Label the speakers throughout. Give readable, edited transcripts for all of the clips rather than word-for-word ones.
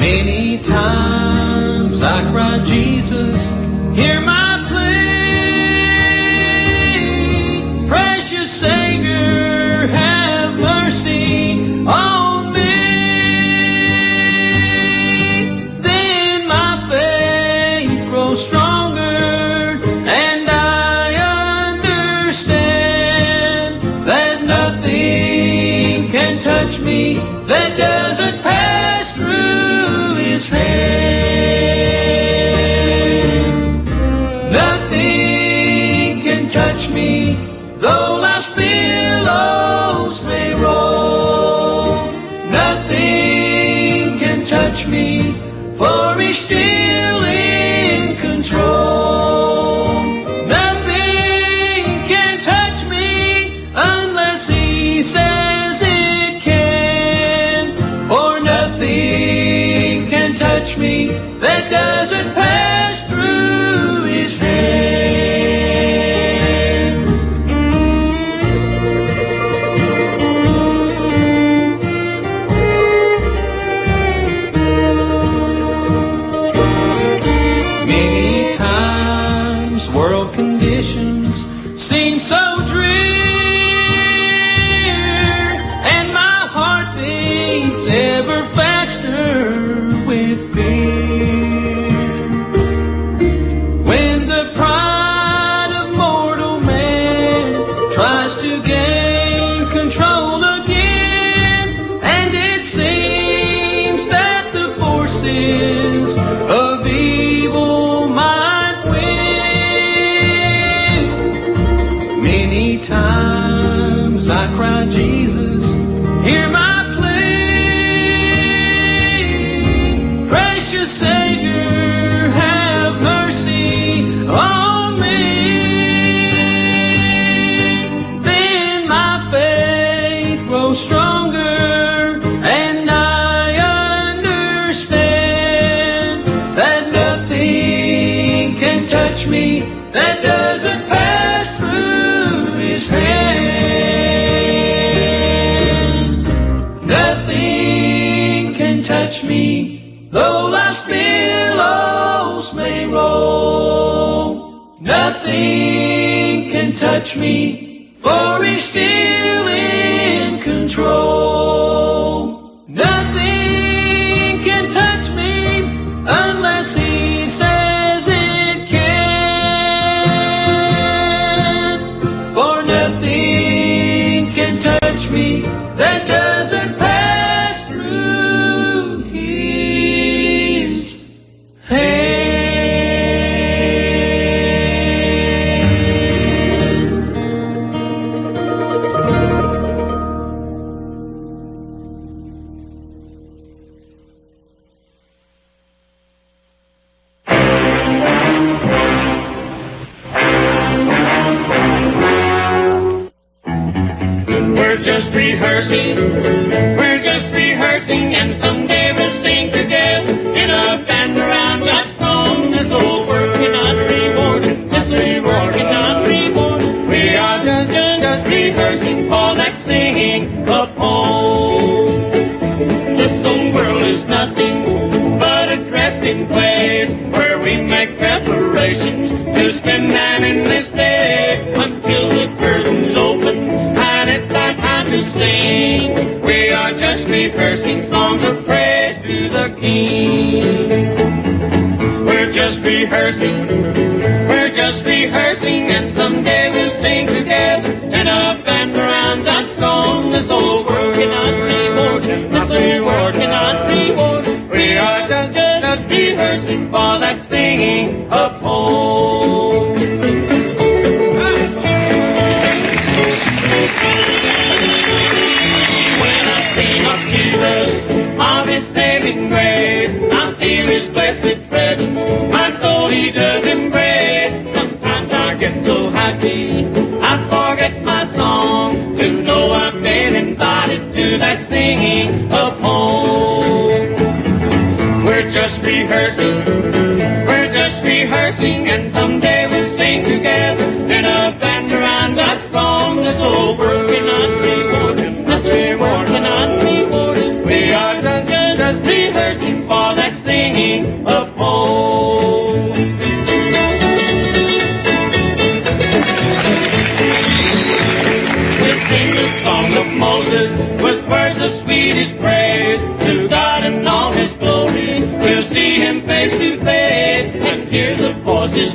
Speaker 1: Many times I cried, Jesus, hear my plea. Precious Savior, have mercy on me. Then my faith grows stronger, and I understand that nothing can touch me that doesn't pass through His hand. Nothing can touch me, though life's billows may roll. Nothing can touch me, for He's still in control. Nothing can touch me unless He says it can, for nothing can touch me that doesn't pass through His hand. Many times world conditions seem so drear, and my heart beats ever faster with fear. When the pride of mortal man tries to gain control again, and it seems that the forces of evil might win. Many times I cried, Jesus, hear my plea. Precious Savior, have mercy on me. Then my faith grows stronger, and I understand that nothing can touch me that doesn't pass through His hand. Nothing can touch me, though life's billows may roll. Nothing can touch me, for He's still in control. Nothing can touch me unless He says it can, for nothing can touch me that doesn't pass through His hand.
Speaker 2: We're just rehearsing, and someday we'll sing together in a band around God's throne. This old world cannot reward, this reward cannot reward. We are just rehearsing for that singing of home. This old world is nothing but a dressing place where we make preparations to spend an endless day until the curtains open and it's our time to sing. We are just rehearsing songs of praise to the King. We're just rehearsing, and someday we'll sing together in a band around God's throne. This old world cannot reward, this reward cannot reward. We are just rehearsing for that singing of home. When I sing of Jesus, of His saving grace, I feel His blessed presence, my soul He does embrace. Sometimes I get so happy, I forget my song, to know I've been invited to that singing of home. We're just rehearsing, and someday we'll sing together in a band around God's throne. This old world cannot reward, this reward cannot reward. We are just rehearsing for that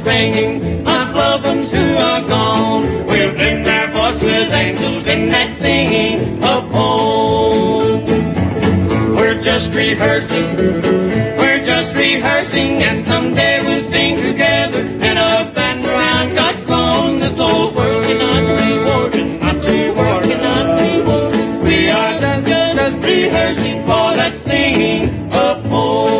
Speaker 2: singing of loved ones who are gone. We've been there voiced with angels in that singing of home. We're just rehearsing, and someday we'll sing together in a band around God's throne. This old working on rewarding, I say working on reward. We are just rehearsing for that singing of home.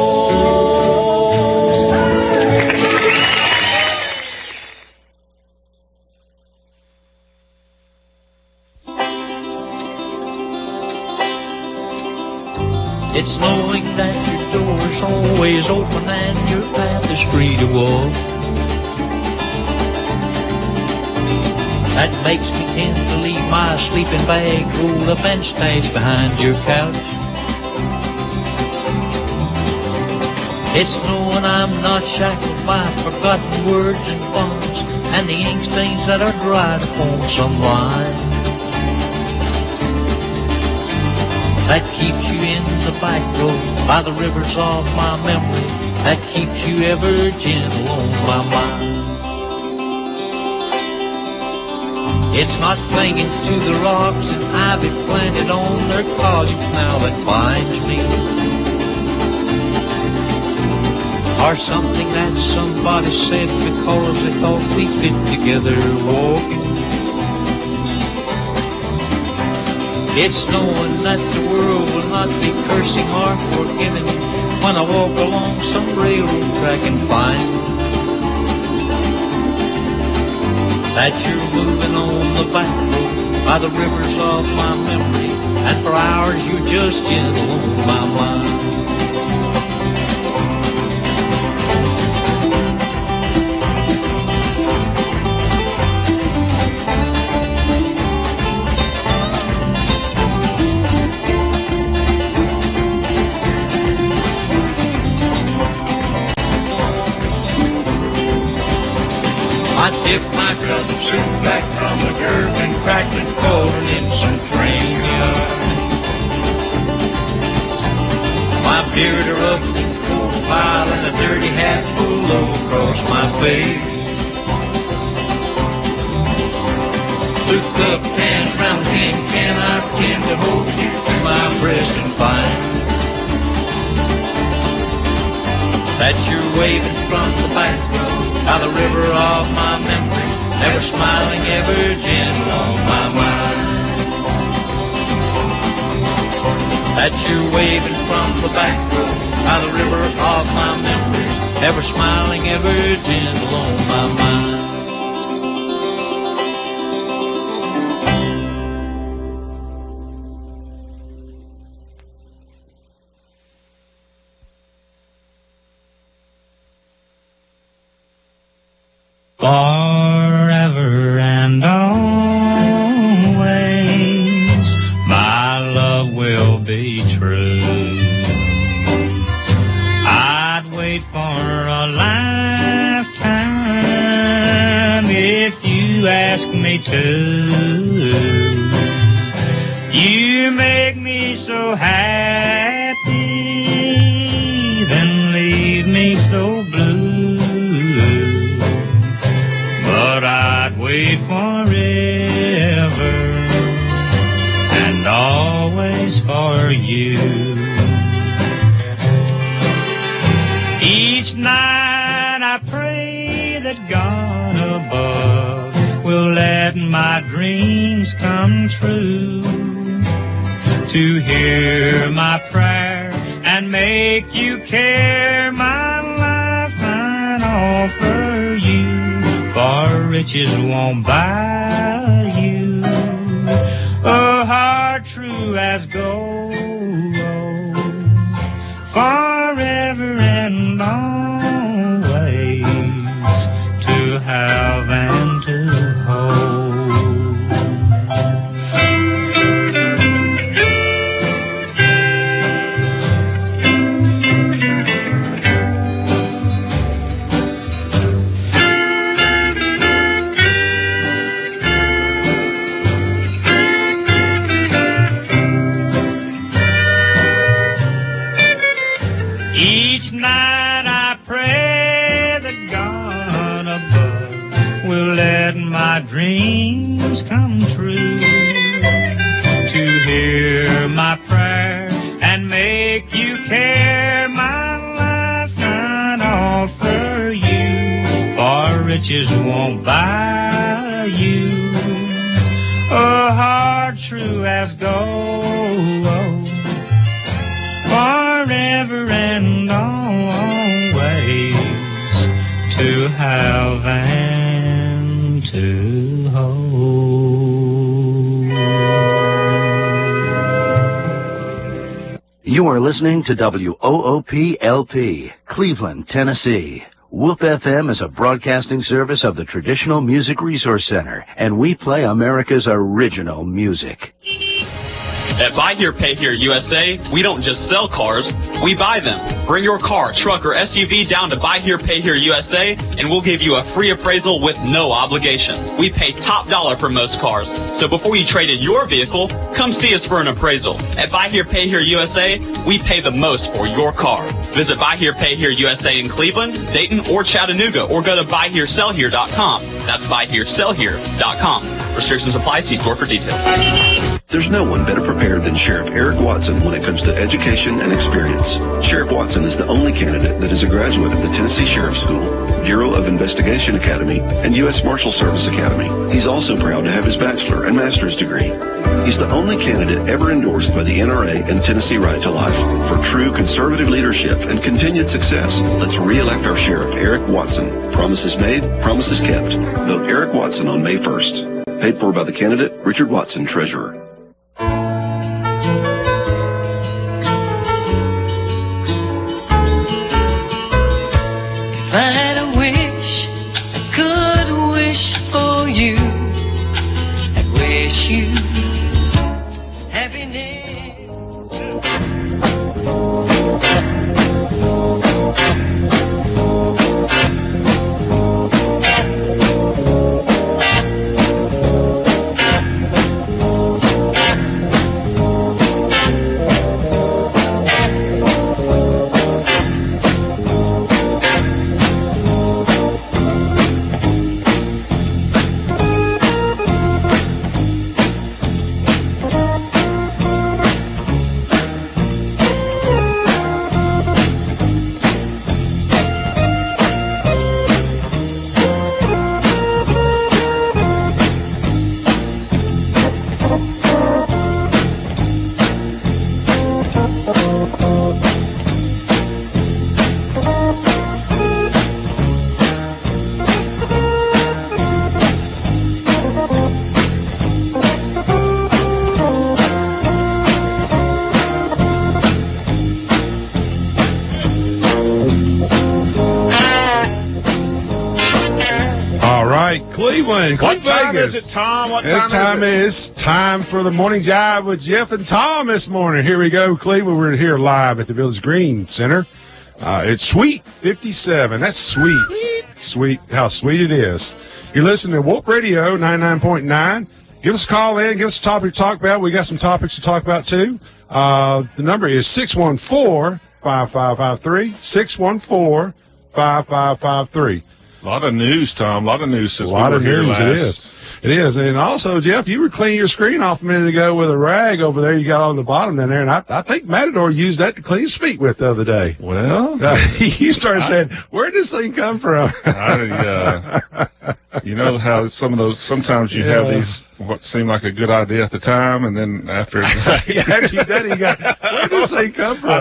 Speaker 1: It's knowing that your door's always open and your path is free to walk. That makes me tend to leave my sleeping bag rolled up and stashed behind your couch. It's knowing I'm not shackled by forgotten words and bonds and the ink stains that are dried upon some line. That keeps you in the back road by the rivers of my memory. That keeps you ever gentle on my mind. It's not clinging to the rocks and ivy planted on their columns now that binds me, or something that somebody said because they thought we fit together walking. It's knowing that the world will not be cursing or forgiving when I walk along some railroad track and find that you're moving on the back road by the rivers of my memory, and for hours you're just gentle on my mind. I dip my cousin soup back from the curb and cracked the cauldron in some train yard. My beard are up in coal pile and a dirty hat pulled low across my face. Look up and round tin can I pretend to hold you to my breast and find that you're waving from the back road by the river of my memory, ever smiling, ever gentle on my mind. That you're waving from the back road by the river of my memories, ever smiling, ever gentle on my mind.
Speaker 3: Forever and always, my love will be true. I'd wait for a lifetime if you ask me to. You make me so happy, then leave me so blue. But I'd wait forever and always for you. Each night I pray that God above will let my dreams come true, to hear my prayer and make you care. My life I'd offer you, for riches won't buy you a heart true as gold. Forever and always, to have and to hold. Each night I pray that God my dreams come true, to hear my prayer and make you care. My life I'd offer you, for riches won't buy you a heart true as gold, forever and always, to have and to hold.
Speaker 4: You are listening to WOOP-LP, Cleveland, Tennessee. WOOP FM is a broadcasting service of the Traditional Music Resource Center, and we play America's original music.
Speaker 5: At Buy Here, Pay Here USA, we don't just sell cars, we buy them. Bring your car, truck, or SUV down to Buy Here, Pay Here USA, and we'll give you a free appraisal with no obligation. We pay top dollar for most cars, so before you trade in your vehicle, come see us for an appraisal. At Buy Here, Pay Here USA, we pay the most for your car. Visit Buy Here, Pay Here USA in Cleveland, Dayton, or Chattanooga, or go to buyheresellhere.com. That's buyheresellhere.com. Restrictions apply. See store for details.
Speaker 6: There's no one better prepared than Sheriff Eric Watson when it comes to education and experience. Sheriff Watson is the only candidate that is a graduate of the Tennessee Sheriff's School, Bureau of Investigation Academy, and U.S. Marshal Service Academy. He's also proud to have his bachelor and master's degree. He's the only candidate ever endorsed by the NRA and Tennessee Right to Life. For true conservative leadership and continued success, let's re-elect our Sheriff Eric Watson. Promises made, promises kept. Vote Eric Watson on May 1st. Paid for by the candidate, Richard Watson, Treasurer.
Speaker 7: If I had a wish, I could wish for you. I'd wish you happiness.
Speaker 8: Cleveland,
Speaker 9: What time
Speaker 8: Vegas.
Speaker 9: is it, Tom? What
Speaker 8: time is time for the Morning Jive with Jeff and Tom this morning. Here we go, Cleveland. We're here live at the Village Green Center. It's Sweet 57. That's sweet. Sweet. How sweet it is. You're listening to Whoop Radio 99.9. Give us a call in. Give us a topic to talk about. We got some topics to talk about, too. The number is 614-5553. 614-5553.
Speaker 9: A lot of news, Tom. A lot of news since
Speaker 8: a lot of news.
Speaker 9: last.
Speaker 8: It is. It is. And also, Jeff, you were cleaning your screen off a minute ago with a rag over there you got on the bottom down there, and I think Matador used that to clean his feet with the other day.
Speaker 9: Well,
Speaker 8: you started saying, "Where did this thing come from?"
Speaker 9: You know how sometimes you have these what seem like a good idea at the time, and then after
Speaker 8: after you did it, you got, where did this thing come from?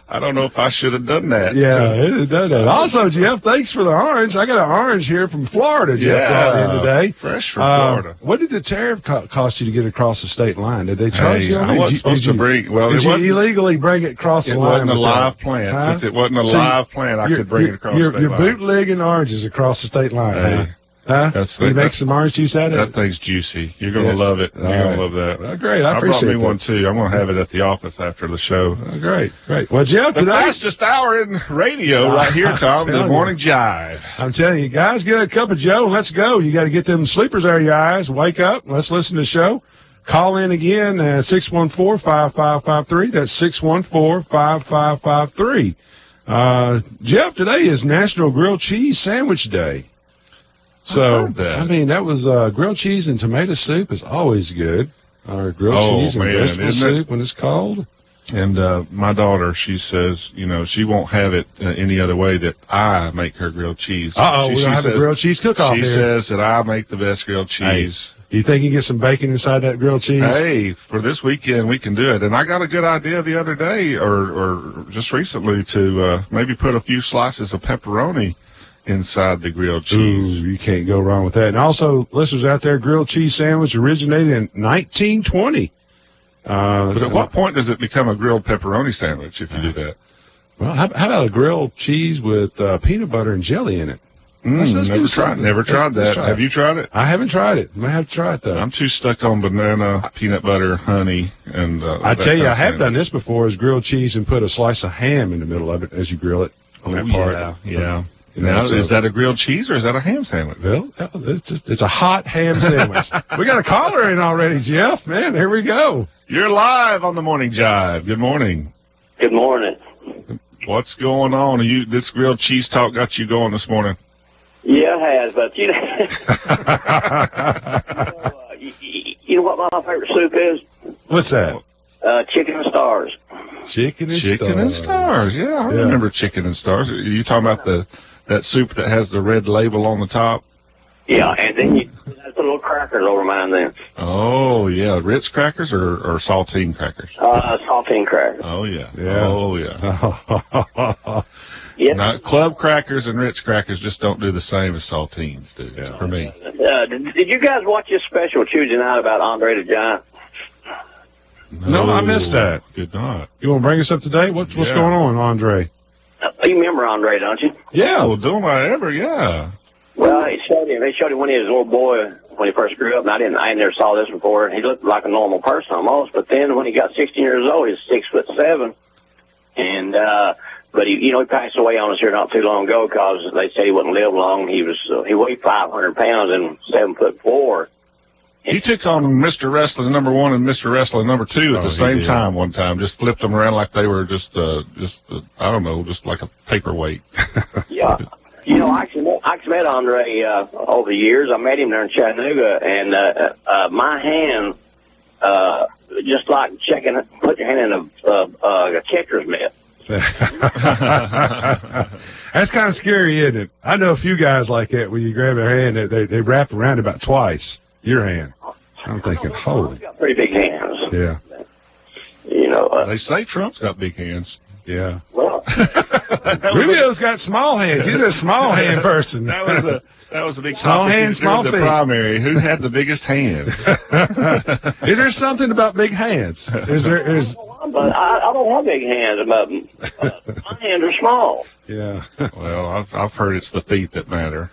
Speaker 9: I don't know if I should have done that.
Speaker 8: Yeah, it done that. Also, Jeff, thanks for the orange. I got an orange here from Florida, Jeff, brought in today.
Speaker 9: Fresh from Florida.
Speaker 8: What did the tariff cost you to get across the state line? Did they charge you on
Speaker 9: I
Speaker 8: it?
Speaker 9: wasn't supposed to bring. Well,
Speaker 8: did
Speaker 9: it
Speaker 8: you
Speaker 9: wasn't
Speaker 8: illegally bring it across the line?
Speaker 9: It wasn't a
Speaker 8: with
Speaker 9: live
Speaker 8: that?
Speaker 9: plant.
Speaker 8: Huh?
Speaker 9: Since it wasn't a live plant, I could bring it across the state
Speaker 8: You're
Speaker 9: line.
Speaker 8: bootlegging oranges across the state line,
Speaker 9: Hey.
Speaker 8: huh? You make
Speaker 9: that-
Speaker 8: some orange juice out of
Speaker 9: That
Speaker 8: it?
Speaker 9: thing's juicy. You're going to love it. You're going to love that.
Speaker 8: Well, great. I
Speaker 9: brought
Speaker 8: appreciate
Speaker 9: me
Speaker 8: that.
Speaker 9: one, too. I'm going to have it at the office after the show.
Speaker 8: Oh, great. Well, Jeff,
Speaker 9: The
Speaker 8: today,
Speaker 9: fastest hour in radio right here, Tom. The
Speaker 8: telling
Speaker 9: Morning Jive.
Speaker 8: I'm telling you, guys, get a cup of Joe and let's go. You got to get them sleepers out of your eyes. Wake up. Let's listen to the show. Call in again at 614-5553. That's 614-5553. Jeff, today is National Grilled Cheese Sandwich Day. So,
Speaker 9: heard that.
Speaker 8: I mean, that was grilled cheese and tomato soup is always good. Or grilled cheese and vegetable soup when it's cold.
Speaker 9: And my daughter, she says, she won't have it any other way that I make her grilled cheese.
Speaker 8: We don't have a grilled cheese cook-off here.
Speaker 9: She says that I make the best grilled cheese.
Speaker 8: Hey, you think you can get some bacon inside that grilled cheese?
Speaker 9: Hey, for this weekend, we can do it. And I got a good idea the other day, or just recently, to maybe put a few slices of pepperoni inside the grilled cheese.
Speaker 8: Ooh, you can't go wrong with that. And also, listeners out there, grilled cheese sandwich originated in 1920.
Speaker 9: But at what point does it become a grilled pepperoni sandwich if you do that?
Speaker 8: Well, how about a grilled cheese with peanut butter and jelly in it? Let's do something.
Speaker 9: Never tried that. Have you tried it?
Speaker 8: I haven't tried it. I might have to try it, though.
Speaker 9: I'm too stuck on banana, peanut butter, honey, and
Speaker 8: I tell you, I have done this before, is grilled cheese and put a slice of ham in the middle of it as you grill it on that part.
Speaker 9: Yeah. Now, is that a grilled cheese or is that a ham sandwich?
Speaker 8: Well, it's a hot ham sandwich. We got a caller in already, Jeff. Man, here we go.
Speaker 9: You're live on the Morning Jive. Good morning.
Speaker 10: Good morning.
Speaker 9: What's going on? This grilled cheese talk got you going this morning?
Speaker 10: Yeah, it has, but you know what my favorite soup is?
Speaker 8: What's that?
Speaker 10: Chicken and stars.
Speaker 8: Chicken
Speaker 9: and stars. Yeah, I remember chicken and stars. Are you talking about that soup that has the red label on the top?
Speaker 10: Yeah, and then you put little crackers over mine then.
Speaker 9: Oh, yeah. Ritz crackers or saltine crackers?
Speaker 10: Saltine crackers.
Speaker 9: Oh, yeah.
Speaker 8: Yeah.
Speaker 9: Oh, yeah.
Speaker 10: Yeah.
Speaker 9: Now, club crackers and Ritz crackers just don't do the same as saltines do, for me.
Speaker 10: Did you guys watch this special Tuesday night about Andre the Giant?
Speaker 8: No, I missed that.
Speaker 9: Did not.
Speaker 8: You want to bring us up to date? What's going on, Andre?
Speaker 10: You remember Andre, don't you?
Speaker 8: Yeah.
Speaker 9: Well, don't I ever? Yeah.
Speaker 10: Well, they showed him when he was a little boy, when he first grew up, and I never saw this before. He looked like a normal person almost, but then when he got 16 years old, he was 6'7", and but he passed away on us here not too long ago because they said he wouldn't live long. He weighed 500 pounds and 7'4".
Speaker 9: He took on Mr. Wrestling number 1 and Mr. Wrestling number 2 at the same time one time. Just flipped them around like they were just I don't know, just like a paperweight.
Speaker 10: Yeah. I actually met Andre over the years. I met him there in Chattanooga, and my hand, just like put your hand in a catcher's mitt.
Speaker 8: That's kind of scary, isn't it? I know a few guys like that where you grab their hand, they wrap around about twice your hand. I'm thinking, holy.
Speaker 10: Got pretty big hands.
Speaker 8: Yeah.
Speaker 9: They say Trump's got big hands.
Speaker 8: Yeah.
Speaker 10: Well,
Speaker 8: Rubio's got small hands. He's a small hand person.
Speaker 9: That was a big
Speaker 8: small
Speaker 9: topic
Speaker 8: hand, small
Speaker 9: during
Speaker 8: feet.
Speaker 9: The primary. Who had the biggest hands?
Speaker 8: Is there something about big hands?
Speaker 10: but I don't have big hands, but my hands are small.
Speaker 8: Yeah.
Speaker 9: Well, I've heard it's the feet that matter.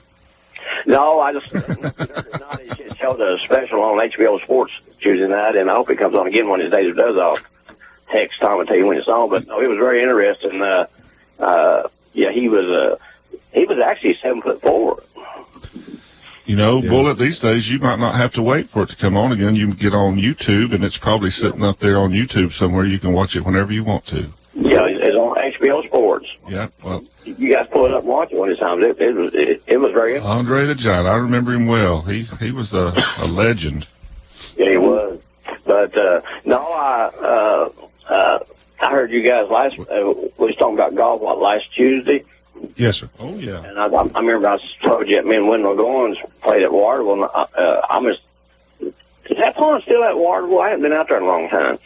Speaker 10: No, I just showed a special on HBO Sports Tuesday night, and I hope it comes on again one of these days. It does. I'll text Tom and tell you when it's on. But no, it was very interesting. He was actually 7'4".
Speaker 9: Bullet, these days you might not have to wait for it to come on again. You can get on YouTube, and it's probably sitting up there on YouTube somewhere. You can watch it whenever you want to.
Speaker 10: Yeah, it's on HBO Sports.
Speaker 9: Yeah, well,
Speaker 10: you guys pull it up and watch it one of the times. It was very interesting.
Speaker 9: Andre the Giant, I remember him well. He was a legend.
Speaker 10: Yeah, he was. But I heard you guys we was talking about golf last Tuesday.
Speaker 8: Yes, sir.
Speaker 9: Oh yeah.
Speaker 10: And I remember I told you that me and Wendell Goins played at Waterville. Is that pond still at Waterville? I haven't been out there in a long time.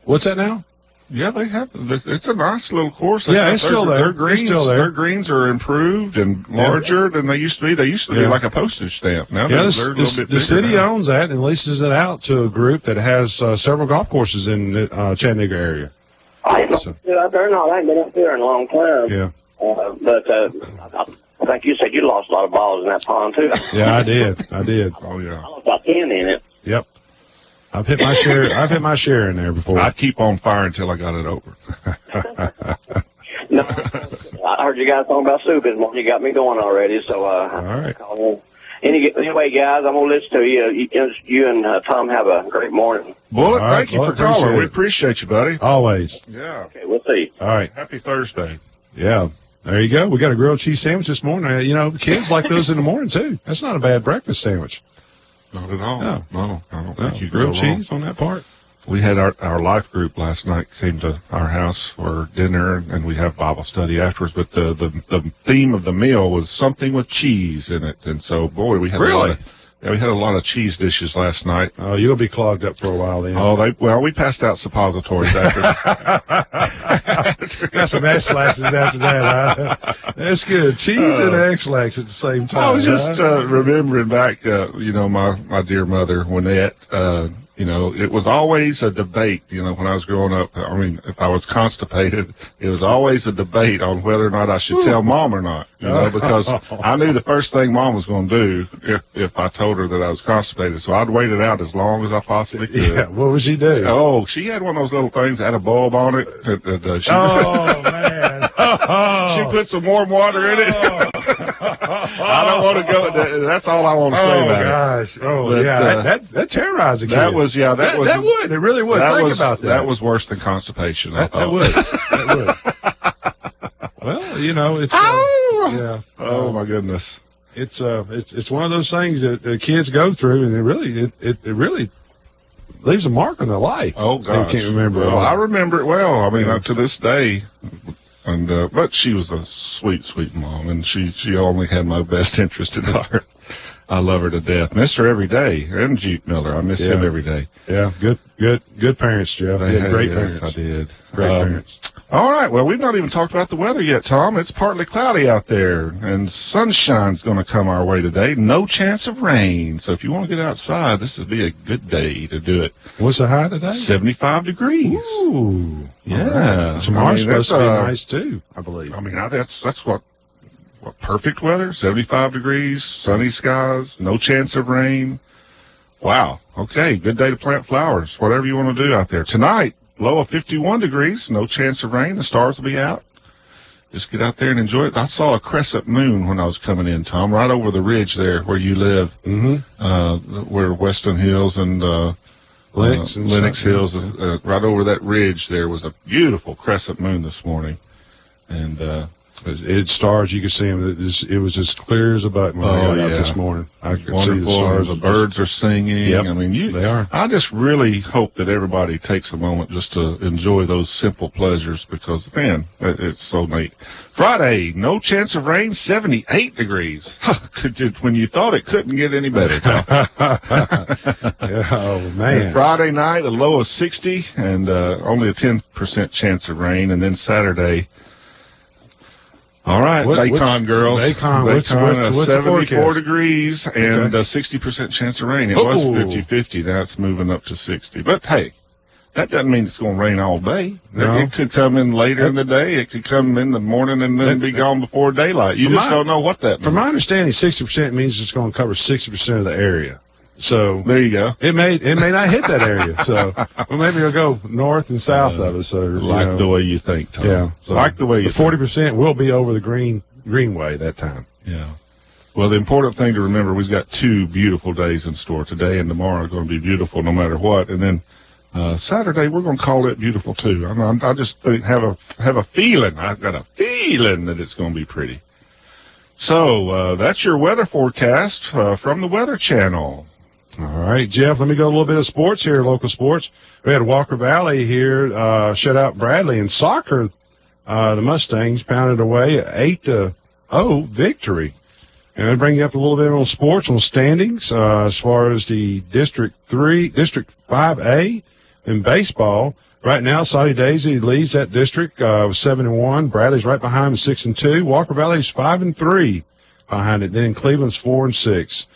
Speaker 8: What's that now?
Speaker 9: Yeah, they have. It's a nice little course.
Speaker 8: It's still there.
Speaker 9: Their greens,
Speaker 8: it's still there.
Speaker 9: Their greens are improved and larger than they used to be. They used to be like a postage stamp. Now they're a little bit bigger.
Speaker 8: The city owns that and leases it out to a group that has several golf courses in the Chattanooga area.
Speaker 10: I haven't been out there. No, I ain't been up there in a long time.
Speaker 8: Yeah.
Speaker 10: But I think you said you lost a lot of balls in that pond, too.
Speaker 8: Yeah, I did.
Speaker 9: Oh, yeah.
Speaker 10: I lost about 10 in it.
Speaker 8: Yep. I've hit my share in there before.
Speaker 9: I'd keep on fire until I got it over.
Speaker 10: No, I heard you guys talking about soup this morning. You got me going already, so
Speaker 8: all right.
Speaker 10: Anyway, guys, I'm going to listen to you. You and Tom have a great morning.
Speaker 9: Bullet,
Speaker 8: All right,
Speaker 9: thank you for
Speaker 8: appreciate
Speaker 9: calling.
Speaker 8: it.
Speaker 9: We appreciate you, buddy.
Speaker 8: Always.
Speaker 9: Yeah.
Speaker 10: Okay, we'll see.
Speaker 8: All right.
Speaker 9: Happy Thursday.
Speaker 8: Yeah. There you go. We got a grilled cheese sandwich this morning. Kids like those in the morning, too. That's not a bad breakfast sandwich.
Speaker 9: Not at all. No, I don't think you
Speaker 8: grilled
Speaker 9: go wrong.
Speaker 8: cheese on that part.
Speaker 9: We had our life group last night came to our house for dinner, and we have Bible study afterwards. But the theme of the meal was something with cheese in it, and so boy, we had we had a lot of cheese dishes last night.
Speaker 8: Oh, you'll be clogged up for a while then.
Speaker 9: Oh, we passed out suppositories after.
Speaker 8: Got some X-Laxes after that. Huh? That's good. Cheese and X-Lax at the same time.
Speaker 9: I was just remembering back, my dear mother, Wynette. It was always a debate, when I was growing up. I mean, if I was constipated, it was always a debate on whether or not I should tell Mom or not, because I knew the first thing Mom was going to do if I told her that I was constipated. So I'd wait it out as long as I possibly could.
Speaker 8: Yeah, what would she do?
Speaker 9: Oh, she had one of those little things that had a bulb on it.
Speaker 8: Man.
Speaker 9: She put some warm water in it. I don't want to go. That's all I want to say about
Speaker 8: gosh.
Speaker 9: it.
Speaker 8: Oh,
Speaker 9: But,
Speaker 8: yeah. That terrorized a kid.
Speaker 9: That was. That
Speaker 8: would. It really would. Think about that.
Speaker 9: That was worse than constipation.
Speaker 8: That would. That would. Well, it's. Yeah.
Speaker 9: Oh my goodness.
Speaker 8: It's one of those things that the kids go through, and it really leaves a mark on their life.
Speaker 9: Oh gosh.
Speaker 8: I can't remember.
Speaker 9: Well, I remember it well. I mean, to this day. And but she was a sweet, sweet mom, and she only had my best interest at heart. I love her to death. Miss her every day. And Jeep Miller, I miss him every day.
Speaker 8: Yeah, good parents, Jeff. Great parents.
Speaker 9: I did.
Speaker 8: Great parents.
Speaker 9: All right. Well, we've not even talked about the weather yet, Tom. It's partly cloudy out there, and sunshine's going to come our way today. No chance of rain. So if you want to get outside, this would be a good day to do it.
Speaker 8: What's the high today?
Speaker 9: 75 degrees.
Speaker 8: Ooh.
Speaker 9: Yeah.
Speaker 8: Right. Tomorrow's supposed to be nice, too, I believe.
Speaker 9: I mean, that's what perfect weather, 75 degrees, sunny skies, no chance of rain. Wow. Okay, good day to plant flowers, whatever you want to do out there. Tonight, low of 51 degrees, no chance of rain. The stars will be out. Just get out there and enjoy it. I saw a crescent moon when I was coming in, Tom, right over the ridge there where you live, where Weston Hills and Lennox Hills, right over that ridge there was a beautiful crescent moon this morning. And
Speaker 8: it stars, you could see them. It was as clear as a button when I got out this morning. I could see the stars.
Speaker 9: The birds are singing.
Speaker 8: Yep,
Speaker 9: I mean,
Speaker 8: they are.
Speaker 9: I just really hope that everybody takes a moment just to enjoy those simple pleasures because, man, it's so neat. Friday, no chance of rain, 78 degrees. When you thought it couldn't get any better.
Speaker 8: Oh, man.
Speaker 9: And Friday night, a low of 60 and only a 10% chance of rain. And then Saturday, all right, Bacon girls.
Speaker 8: Bacon, what's
Speaker 9: 74 degrees and a 60% chance of rain. It was 50-50. Now it's moving up to 60. But, hey, that doesn't mean it's going to rain all day.
Speaker 8: No.
Speaker 9: It could come in later in the day. It could come in the morning and then be gone before daylight. You just don't know what that means.
Speaker 8: From my understanding, 60% means it's going to cover 60% of the area. So
Speaker 9: there you go.
Speaker 8: It may not hit that area. So maybe it'll go north and south of us. So
Speaker 9: the way you think, Tom.
Speaker 8: Yeah. So
Speaker 9: like the way you
Speaker 8: 40% will be over the greenway that time.
Speaker 9: Yeah. Well, the important thing to remember, we've got 2 beautiful days in store. Today and tomorrow are going to be beautiful no matter what. And then Saturday we're going to call it beautiful too. I just have a feeling. I've got a feeling that it's going to be pretty. So that's your weather forecast from the Weather Channel.
Speaker 8: All right, Jeff, let me go a little bit of sports here, local sports. We had Walker Valley here shut out Bradley in soccer. The Mustangs pounded away an 8-0 victory. And I bring you up a little bit on sports, on standings, as far as the District 5A in baseball. Right now, Saudi Daisy leads that district with 7-1. Bradley's right behind him, 6-2. Walker Valley's 5-3 behind it. Then Cleveland's 4-6.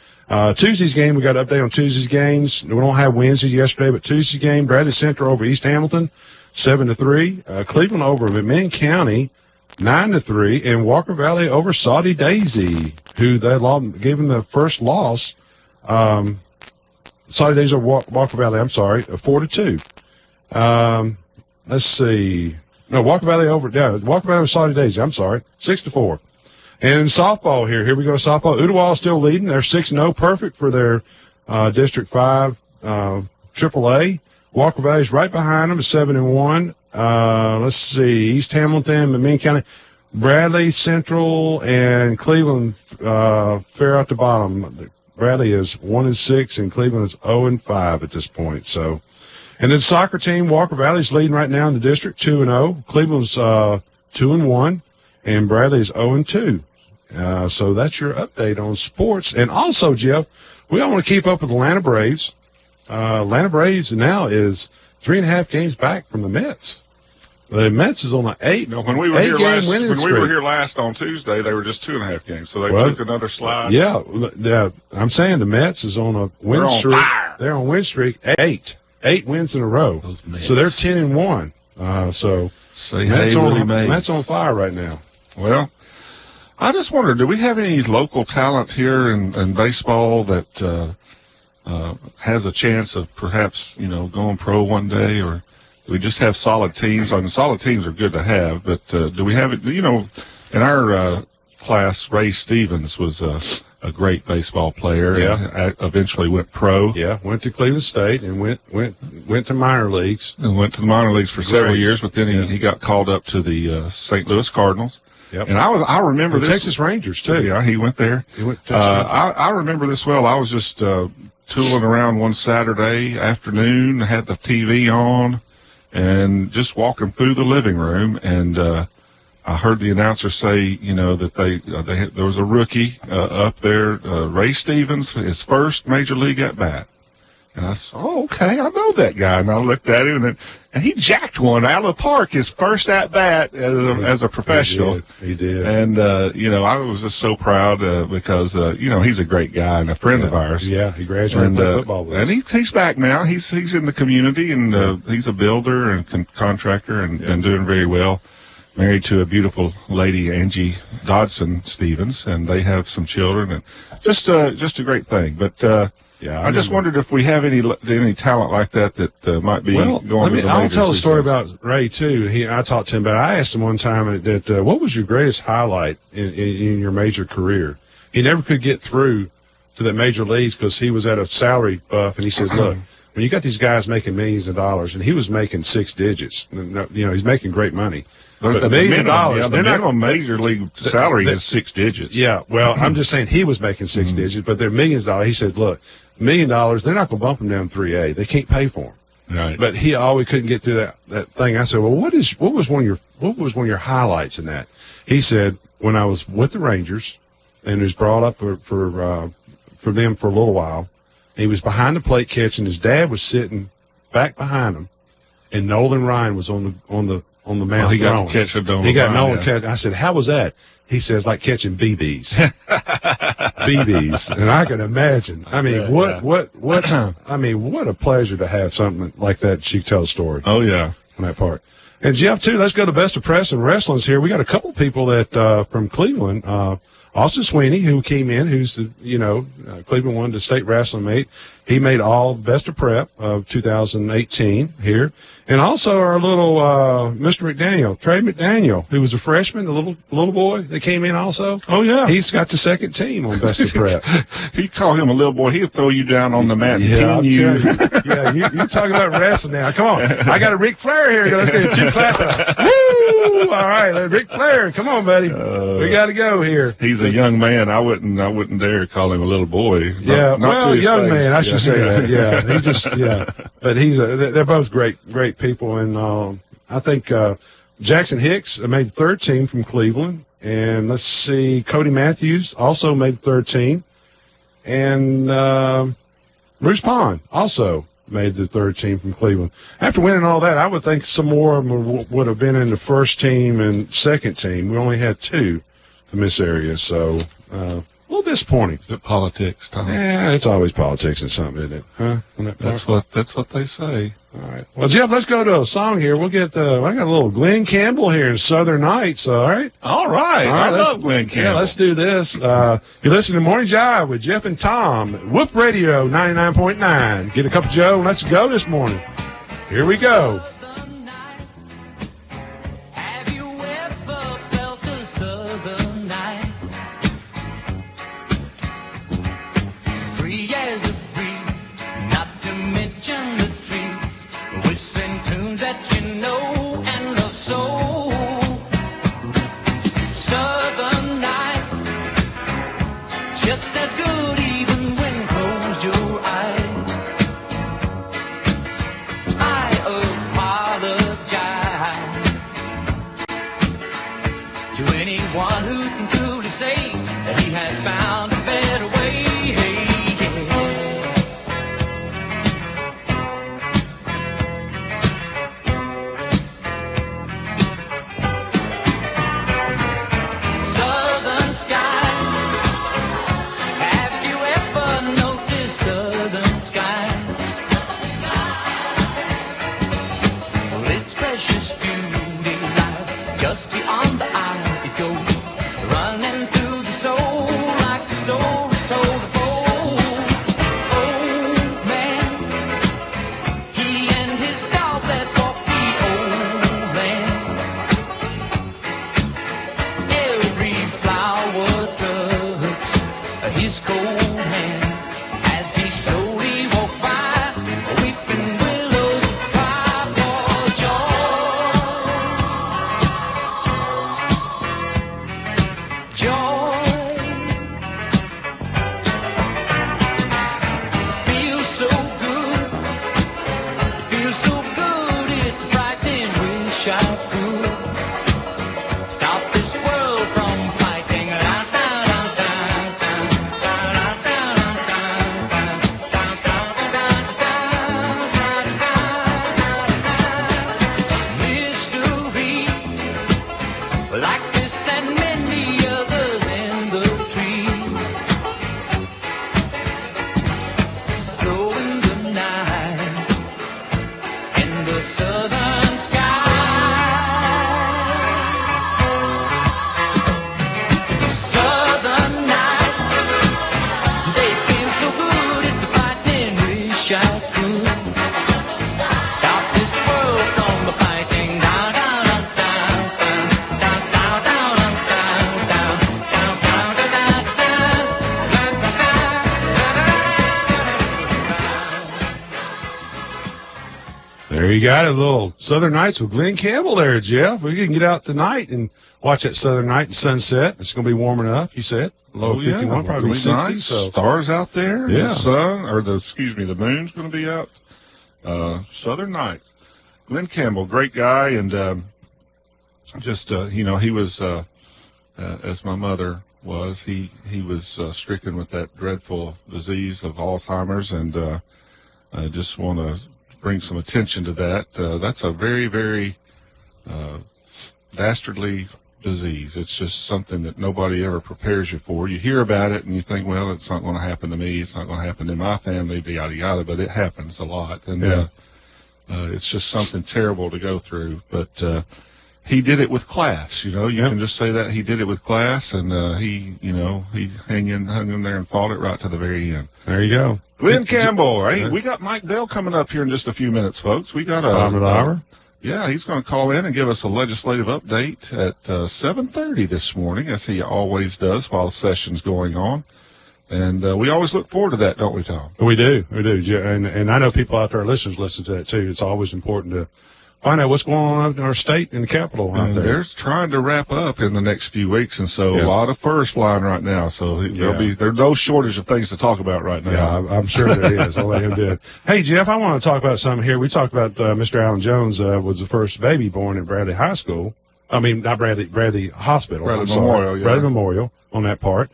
Speaker 8: Tuesday's game, we got an update on Tuesday's games. We don't have Wednesday yesterday, but Tuesday's game, Bradley Center over East Hamilton, 7-3. Cleveland over McMinn County, 9-3. And Walker Valley over Saudi Daisy, who they gave them the first loss. Saudi Daisy over Walker Valley, 4-2. Let's see. No, Walker Valley over Saudi Daisy, 6-4. And softball here we go, softball. Ooltewah still leading. They're 6-0, perfect for their District 5 AAA. Walker Valley's right behind them at 7-1. Let's see, East Hamilton, McMinn County. Bradley, Central, and Cleveland fare out the bottom. Bradley is 1-6, and Cleveland is 0-5 at this point. So, and then the soccer team, Walker Valley's leading right now in the district, 2-0. Cleveland's 2-1, and Bradley's 0-2. So that's your update on sports. And also, Jeff, we all want to keep up with Atlanta Braves. Atlanta Braves now is 3.5 games back from the Mets. The Mets is on an
Speaker 9: when we were
Speaker 8: here
Speaker 9: last on Tuesday, they were just 2.5 games, so they took another slide.
Speaker 8: Yeah, I'm saying the Mets is on a win streak.
Speaker 9: Fire.
Speaker 8: They're on win streak 8 wins in a row. So they're 10-1. So Mets on fire right now.
Speaker 9: Well, I just wonder, do we have any local talent here in baseball that has a chance of perhaps going pro one day, or we just have solid teams? I mean, solid teams are good to have, but do we have it? In our class, Ray Stevens was a great baseball player.
Speaker 8: Yeah.
Speaker 9: And eventually went pro.
Speaker 8: Yeah, went to Cleveland State and went to minor leagues.
Speaker 9: And went to the minor leagues for several years, but then he got called up to the St. Louis Cardinals.
Speaker 8: Yep.
Speaker 9: And I remember
Speaker 8: the
Speaker 9: this.
Speaker 8: Texas Rangers too.
Speaker 9: Yeah, he went there.
Speaker 8: He went to Texas Rangers.
Speaker 9: I remember this well. I was just tooling around one Saturday afternoon, had the TV on, and just walking through the living room, and I heard the announcer say, that there was a rookie up there, Ray Stevens, his first major league at bat. And I said, "Oh, okay, I know that guy." And I looked at him, and he jacked one out of the park, his first at bat as a professional.
Speaker 8: He did.
Speaker 9: And I was just so proud because he's a great guy and a friend of ours.
Speaker 8: Yeah, he graduated from football with us.
Speaker 9: And he's back now. He's in the community, and he's a builder and contractor, and doing very well. Married to a beautiful lady, Angie Dodson Stevens, and they have some children, and just a great thing. But I just wondered if we have any talent like that might be going to the majors.
Speaker 8: I'll tell a story about Ray too. I talked to him about. I asked him one time that what was your greatest highlight in your major career? He never could get through to the major leagues because he was at a salary buff, and he says, "Look, when you got these guys making millions of dollars, and he was making 6 digits, he's making great money." But millions of dollars.
Speaker 9: The minimum major league salary is 6 digits.
Speaker 8: Yeah, well, I'm just saying he was making 6 digits, but they're millions of dollars. He said, "Look, $1 million, they're not going to bump him down 3A. They can't pay for him."
Speaker 9: Right.
Speaker 8: But he always couldn't get through that thing. I said, "Well, what was one of your highlights in that?" He said, "When I was with the Rangers and was brought up for them for a little while, he was behind the plate catching. His dad was sitting back behind him, and Nolan Ryan was on the mound.
Speaker 9: He got to catch a Nolan.
Speaker 8: He got Nolan catch. I said, "How was that?" He says, "Like catching BBs." BBs. And I can imagine. I mean, what a pleasure to have something like that. She tell a story.
Speaker 9: Oh, yeah.
Speaker 8: On that part. And Jeff, too, let's go to Best of Press and Wrestling's here. We got a couple people that, from Cleveland, Austin Sweeney, who came in, who's Cleveland won the state wrestling meet. He made all Best of Prep of 2018 here. And also our little Mr. McDaniel, Trey McDaniel, who was a freshman, the little boy that came in also.
Speaker 9: Oh, yeah.
Speaker 8: He's got the second team on Best of Prep.
Speaker 9: He'd call him a little boy. He'd throw you down on the mat and pin you.
Speaker 8: You're talking about wrestling now. Come on. I got a Ric Flair here. Let's get a 2 clap. Woo! All right, Ric Flair. Come on, buddy. We got to go here.
Speaker 9: He's a young man. I wouldn't dare call him a little boy.
Speaker 8: Not young man. I should say that. Yeah, But they're both great people, and I think Jackson Hicks made the third team from Cleveland, and let's see, Cody Matthews also made the third team, and Bruce Pond also made the third team from Cleveland. After winning all that, I would think some more of them would have been in the first team and second team. We only had 2 from this area, so a little disappointing.
Speaker 9: Is it politics, Tom?
Speaker 8: Yeah, it's always politics and something, isn't it? Huh?
Speaker 9: That's what they say.
Speaker 8: All right. Well, Jeff, let's go to a song here. We'll get I got a little Glenn Campbell here in Southern Nights. All right.
Speaker 9: All right. I love Glenn Campbell.
Speaker 8: Yeah, let's do this. You're listening to Morning Jive with Jeff and Tom. Whoop Radio 99.9. Get a cup of Joe and let's go this morning. Here we go.
Speaker 7: to anyone who can truly say that he has found a better way. Southern skies, have you ever noticed southern skies? Well, its precious beauty lies just beyond the eye. It goes running through the soul like the stories told of old. Old man, he and his dog that walked the old land. Every flower touched his cold hand as he slowly walked by. Weeping willows cry for joy. Joy feels so good. It feels so good. It's frightening. Wish I could stop this world from fighting. Mystery like this and many others in the trees, glow in the night in the southern sky. Southern nights, they feel so good. It's a frightening. Wish I could stop this world from the fighting. Down, down, down, down, down, down, down, down, down, down, down,
Speaker 8: There you got it, a little Southern Nights with Glenn Campbell there, Jeff. We can get out tonight and watch that Southern Night and sunset. It's going to be warm enough, you said. Low 51, probably
Speaker 9: Really
Speaker 8: 60.
Speaker 9: nice.
Speaker 8: So
Speaker 9: Stars out there.
Speaker 8: Yeah.
Speaker 9: The sun, or the moon's going to be out. Southern Nights. Glenn Campbell, great guy, and he was, as my mother was, he was stricken with that dreadful disease of Alzheimer's, and I just want to bring some attention to that. That's a very, very dastardly disease. It's just something that nobody ever prepares you for. You hear about it and you think, well, it's not going to happen to me. It's not going to happen to my family, yada, yada, but it happens a lot. And it's just something terrible to go through. But he did it with class. You can just say that he did it with class, and he hung in there and fought it right to the very end.
Speaker 8: there you go.
Speaker 9: Glenn Campbell. Hey, we got Mike Bell coming up here in just a few minutes, folks. We got
Speaker 8: Bottom of the hour.
Speaker 9: Yeah, he's going to call in and give us a legislative update at 7:30 this morning, as he always does while the session's going on. And we always look forward to that, don't we, Tom?
Speaker 8: We do. Yeah, and I know people out there, listeners, listen to that too. It's always important to find out what's going on in our state and the capital out there.
Speaker 9: They're trying to wrap up in the next few weeks, and so a lot of furs flying right now. So there's no shortage of things to talk about right now.
Speaker 8: Yeah, I'm sure there is. I'll let him do it. Hey, Jeff, I want to talk about something here. We talked about Mr. Alan Jones was the first baby born at Bradley High School. I mean, not Bradley Hospital.
Speaker 9: Bradley Memorial, yeah.
Speaker 8: Bradley Memorial on that part.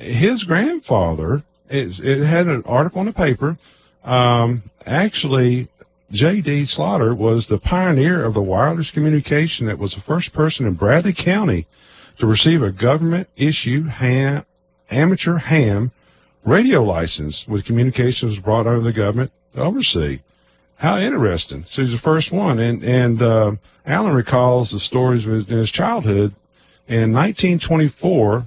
Speaker 8: His grandfather, it had an article in the paper. Actually, J.D. Slaughter was the pioneer of the wireless communication that was the first person in Bradley County to receive a government-issue amateur ham radio license with communications brought under the government to oversee. How interesting. So he's the first one. And Alan recalls the stories in his childhood. In 1924,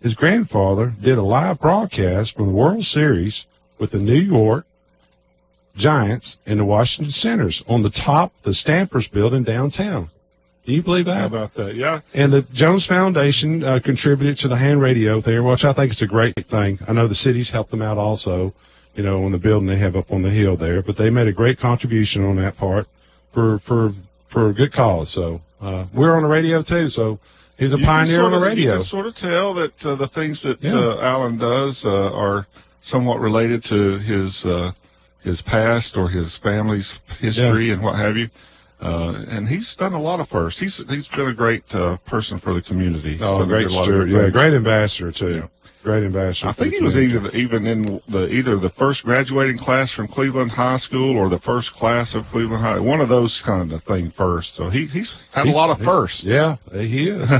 Speaker 8: his grandfather did a live broadcast from the World Series with the New York Giants and the Washington Senators on the top of the Stampers building downtown. Do you believe that?
Speaker 9: How about that? Yeah.
Speaker 8: And the Jones Foundation contributed to the hand radio there, which I think is a great thing. I know the cities helped them out also, on the building they have up on the hill there. But they made a great contribution on that part for a good cause. So we're on the radio too. So he's a pioneer on the radio.
Speaker 9: You can sort of tell that the things that Alan does are somewhat related to his past or his family's history and what have you. And he's done a lot of firsts. He's been a great person for the community.
Speaker 8: Oh, great steward. Yeah, great ambassador too. Yeah. Great ambassador.
Speaker 9: I think he was even in either the first graduating class from Cleveland High School or the first class of Cleveland High. One of those kind of thing first. So he's had a lot of firsts.
Speaker 8: Yeah, he is.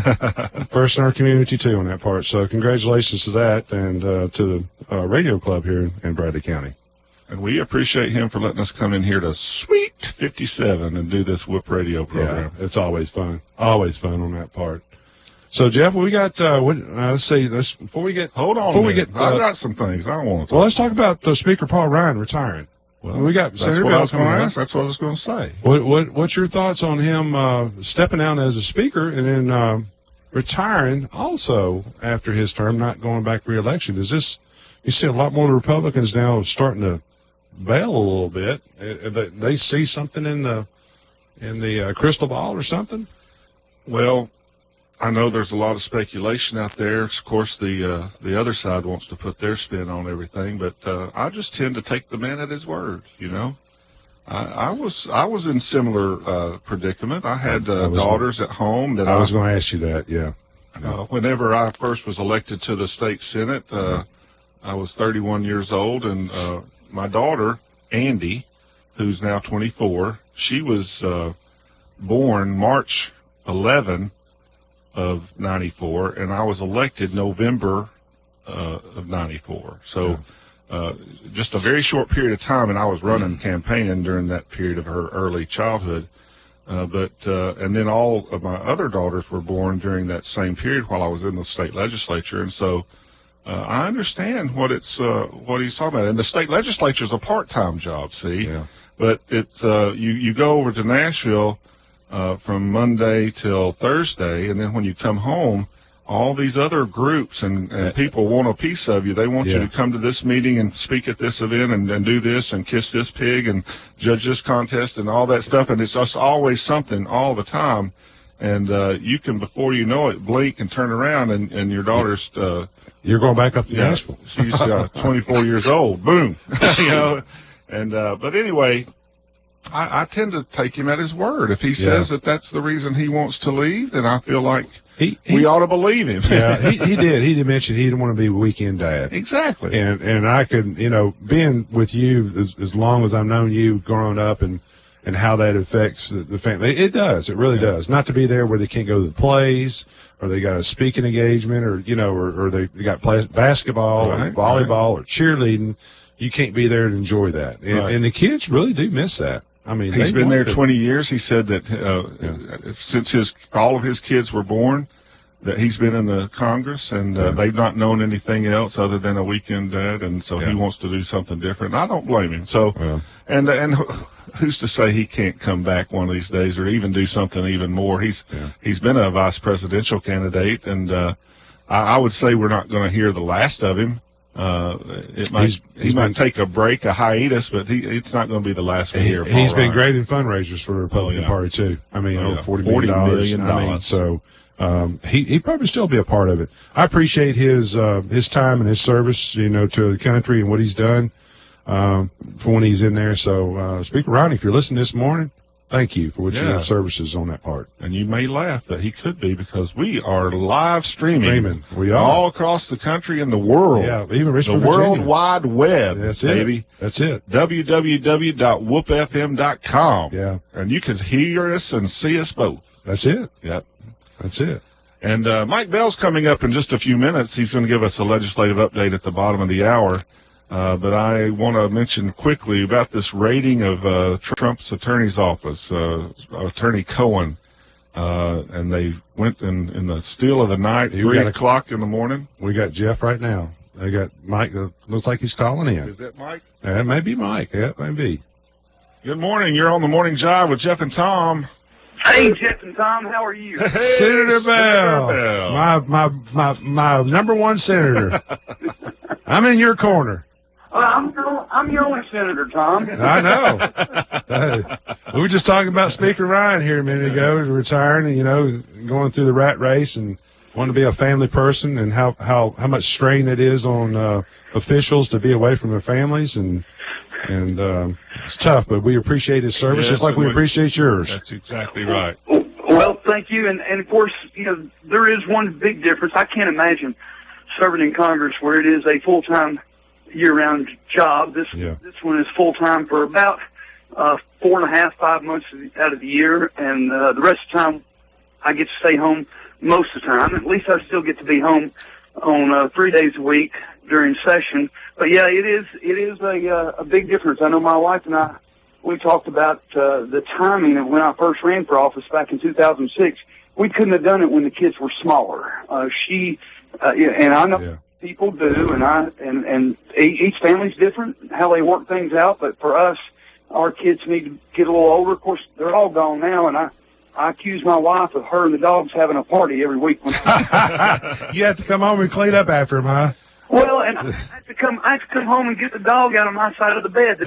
Speaker 8: First in our community too on that part. So congratulations to that and to the radio club here in Bradley County.
Speaker 9: And we appreciate him for letting us come in here to Sweet 57 and do this Whoop Radio program.
Speaker 8: Yeah, it's always fun. Always fun on that part. So, Jeff, we got, let's see, before we get,
Speaker 9: hold on. I got some things I want to
Speaker 8: Well, let's talk about Speaker Paul Ryan retiring.
Speaker 9: Well,
Speaker 8: we got Senator Bell coming up.
Speaker 9: That's what I was going to say.
Speaker 8: What's your thoughts on him stepping down as a speaker and then retiring also after his term, not going back for re-election? Is this, you see a lot more Republicans now starting to bail a little bit. They see something in the crystal ball or something?
Speaker 9: Well, I know there's a lot of speculation out there. Of course, the other side wants to put their spin on everything, but I just tend to take the man at his word. You know, I was in similar predicament. I had daughters at home that
Speaker 8: I was going to ask you that. Yeah.
Speaker 9: Whenever I first was elected to the state senate, I was 31 years old, and my daughter Andy, who's now 24, she was born March 11. Of 94, and I was elected November of 94. So just a very short period of time, and I was running campaigning during that period of her early childhood. And then all of my other daughters were born during that same period while I was in the state legislature. And so I understand what he's talking about. And the state legislature is a part-time job, see?
Speaker 8: Yeah.
Speaker 9: But it's you go over to Nashville from Monday till Thursday, and then when you come home, all these other groups and people want a piece of you. They want you to come to this meeting and speak at this event and do this and kiss this pig and judge this contest and all that stuff. And it's just always something all the time. And you can, before you know it, blink and turn around, and your daughter's
Speaker 8: you're going back up to Nashville.
Speaker 9: She's 24 years old. Boom. You know. And but anyway, I tend to take him at his word. If he says that that's the reason he wants to leave, then I feel like we ought to believe him.
Speaker 8: Yeah, he did. He did mention he didn't want to be a weekend dad.
Speaker 9: Exactly.
Speaker 8: And I could, being with you as long as I've known you growing up and how that affects the family. It does. It really does. Not to be there where they can't go to the plays or they got a speaking engagement or they got basketball or volleyball or cheerleading. You can't be there to enjoy that. And the kids really do miss that. I mean,
Speaker 9: he's been there 20 years. He said that since all of his kids were born, that he's been in the Congress, and they've not known anything else other than a weekend dad, and so he wants to do something different. And I don't blame him. So, and who's to say he can't come back one of these days or even do something even more? He's been a vice presidential candidate, and I would say we're not going to hear the last of him. He might take a break, a hiatus, but it's not going to be the last we hear.
Speaker 8: He's been great in fundraisers for the Republican Party too. I mean, over $40 million. I mean, so he probably still be a part of it. I appreciate his time and his service, to the country and what he's done for when he's in there. So, Speaker Ryan, if you're listening this morning, thank you for what your services on that part.
Speaker 9: And you may laugh, but he could be, because we are live streaming.
Speaker 8: We are.
Speaker 9: All across the country and the world.
Speaker 8: Yeah, even Richmond,
Speaker 9: the
Speaker 8: Virginia.
Speaker 9: World Wide Web.
Speaker 8: That's
Speaker 9: baby.
Speaker 8: It. That's it.
Speaker 9: www.whoopfm.com.
Speaker 8: Yeah.
Speaker 9: And you can hear us and see us both.
Speaker 8: That's it.
Speaker 9: Yep.
Speaker 8: That's it.
Speaker 9: And Mike Bell's coming up in just a few minutes. He's going to give us a legislative update at the bottom of the hour. But I want to mention quickly about this raiding of Trump's attorney's office, Attorney Cohen. And they went in the still of the night, 3 o'clock in the morning.
Speaker 8: We got Jeff right now. They got Mike. Looks like he's calling in.
Speaker 9: Is that Mike?
Speaker 8: That may be Mike. Yeah, it may be.
Speaker 9: Good morning. You're on the Morning Jive with Jeff and Tom.
Speaker 11: Hey, Jeff and Tom, how are you?
Speaker 8: Hey, Senator Bell. My number one senator. I'm in your corner.
Speaker 11: Well, I'm your only senator, Tom.
Speaker 8: I know. We were just talking about Speaker Ryan here a minute ago, retiring and, going through the rat race and wanting to be a family person and how much strain it is on officials to be away from their families. And It's tough, but we appreciate his service
Speaker 9: Yes,
Speaker 8: just like
Speaker 9: and
Speaker 8: we appreciate yours.
Speaker 9: That's exactly right.
Speaker 11: Well, thank you. And of course, there is one big difference. I can't imagine serving in Congress where it is a full-time year-round job. This one is full-time for about 4.5, 5 months out of the year, and the rest of the time I get to stay home most of the time. At least I still get to be home on 3 days a week during session. But yeah, it is a big difference. I know my wife and I, we talked about the timing of when I first ran for office back in 2006. We couldn't have done it when the kids were smaller. And I know people do, and each family's different how they work things out. But for us, our kids need to get a little older. Of course, they're all gone now, and I accuse my wife of her and the dogs having a party every week.
Speaker 8: You have to come home and clean up after him, huh?
Speaker 11: Well, and I have to come home and get the dog out of my side of the bed.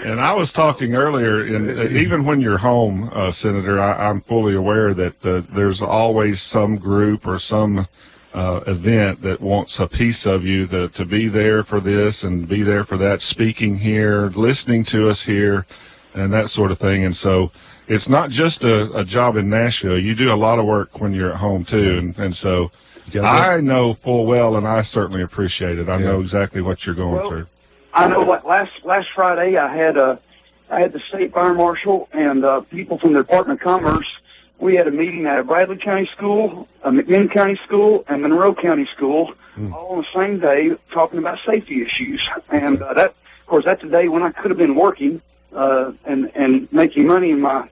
Speaker 9: And I was talking earlier, even when you're home, Senator, I'm fully aware that there's always some group or some event that wants a piece of you to be there for this and be there for that, speaking here, listening to us here, and that sort of thing. And so it's not just a job in Nashville. You do a lot of work when you're at home, too. And so I know full well, and I certainly appreciate it. I know exactly what you're going through.
Speaker 11: I know what last Friday I had the state fire marshal and people from the Department of Commerce. We had a meeting at a Bradley County school, a McMinn County school, and Monroe County school, all on the same day, talking about safety issues. And that, of course, that's a day when I could have been working and making money in my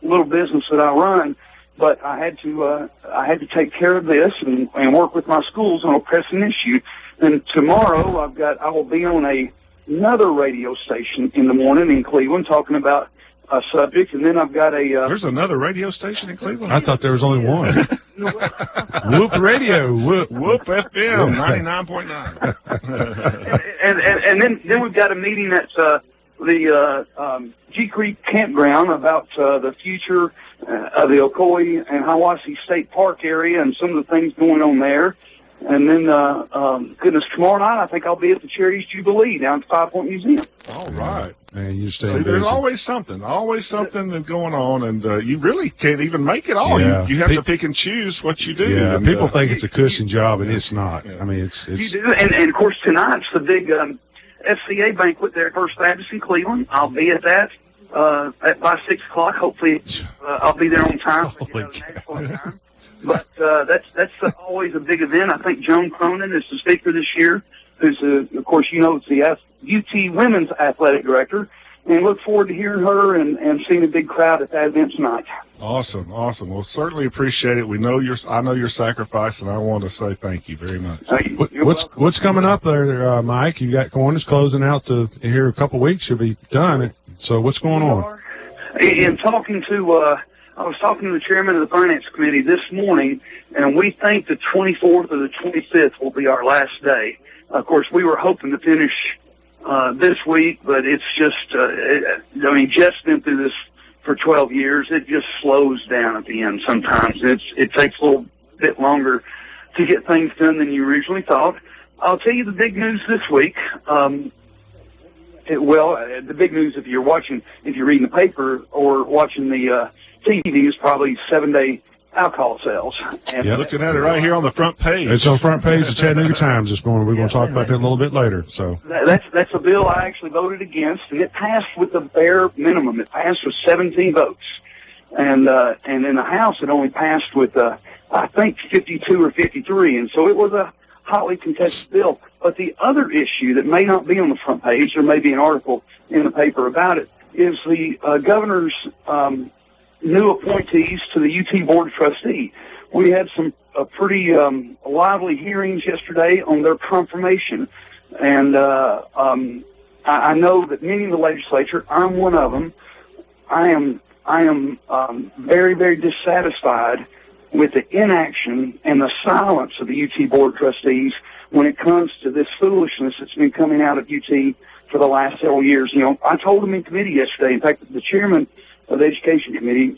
Speaker 11: little business that I run. But I had to take care of this and work with my schools on a pressing issue. And tomorrow I will be on another radio station in the morning in Cleveland talking about a subject, and then I've got
Speaker 9: There's another radio station in Cleveland?
Speaker 8: I thought there was only one. Whoop Radio. Whoop
Speaker 9: FM 99.9.
Speaker 11: and then we've got a meeting at the G Creek Campground about the future of the Ocoee and Hiwassee State Park area and some of the things going on there. And then, goodness, tomorrow night I think I'll be at the Charities Jubilee down at the 5 Point Museum.
Speaker 9: All right.
Speaker 8: Man, you stay
Speaker 9: See, there's always something going on, and you really can't even make it all.
Speaker 8: Yeah.
Speaker 9: You have to pick and choose what you do.
Speaker 8: Yeah,
Speaker 9: and,
Speaker 8: people think it's a cushion job, and it's not. I mean, it's.
Speaker 11: You do, and of course tonight's the big FCA banquet there at First Baptist in Cleveland. I'll be at that by 6 o'clock. Hopefully, I'll be there on time. Time. But that's always a big event. I think Joan Cronin is the speaker this year, who's, of course, it's the UT Women's Athletic Director. And look forward to hearing her and seeing a big crowd at that event tonight.
Speaker 9: Awesome. We'll certainly appreciate it. I know your sacrifice, and I want to say thank you very much.
Speaker 8: What's coming up there, Mike? You got Cornish closing out to here a couple weeks. You'll be done. So what's going on?
Speaker 11: In talking to I was talking to the chairman of the Finance Committee this morning, and we think the 24th or the 25th will be our last day. Of course, we were hoping to finish this week, but it's just, Jeff's been through this for 12 years. It just slows down at the end sometimes. It takes a little bit longer to get things done than you originally thought. I'll tell you the big news this week. The big news if you're reading the paper or watching the TV is probably 7-day alcohol sales. And
Speaker 9: looking at it right here on the front page.
Speaker 8: It's on front page of Chattanooga Times this morning. We're going to talk about that a little bit later. So
Speaker 11: that's a bill I actually voted against, and it passed with the bare minimum. It passed with 17 votes, and in the House it only passed with I think 52 or 53, and so it was a hotly contested bill. But the other issue that may not be on the front page, there may be an article in the paper about it, is the governor's new appointees to the UT Board of Trustees. We had some pretty lively hearings yesterday on their confirmation, and I know that many in the legislature, I'm one of them, I am very, very dissatisfied with the inaction and the silence of the UT Board of Trustees when it comes to this foolishness that's been coming out of UT for the last several years. I told them in committee yesterday, in fact, the chairman of the Education Committee,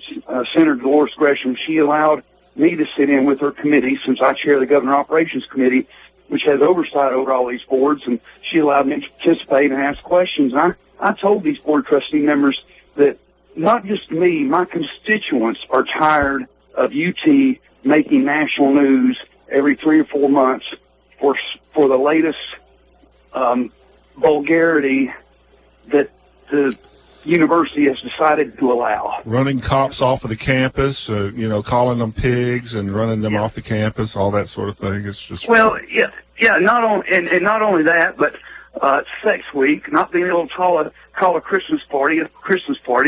Speaker 11: Senator Dolores Gresham, she allowed me to sit in with her committee since I chair the Governor Operations Committee which has oversight over all these boards, and she allowed me to participate and ask questions. I told these board trustee members that not just me, my constituents are tired of UT making national news every 3 or 4 months for the latest vulgarity that the university has decided to allow.
Speaker 9: Running cops off of the campus, calling them pigs and running them off the campus, all that sort of thing. It's just
Speaker 11: not only that, but sex week, not being able to call a Christmas party,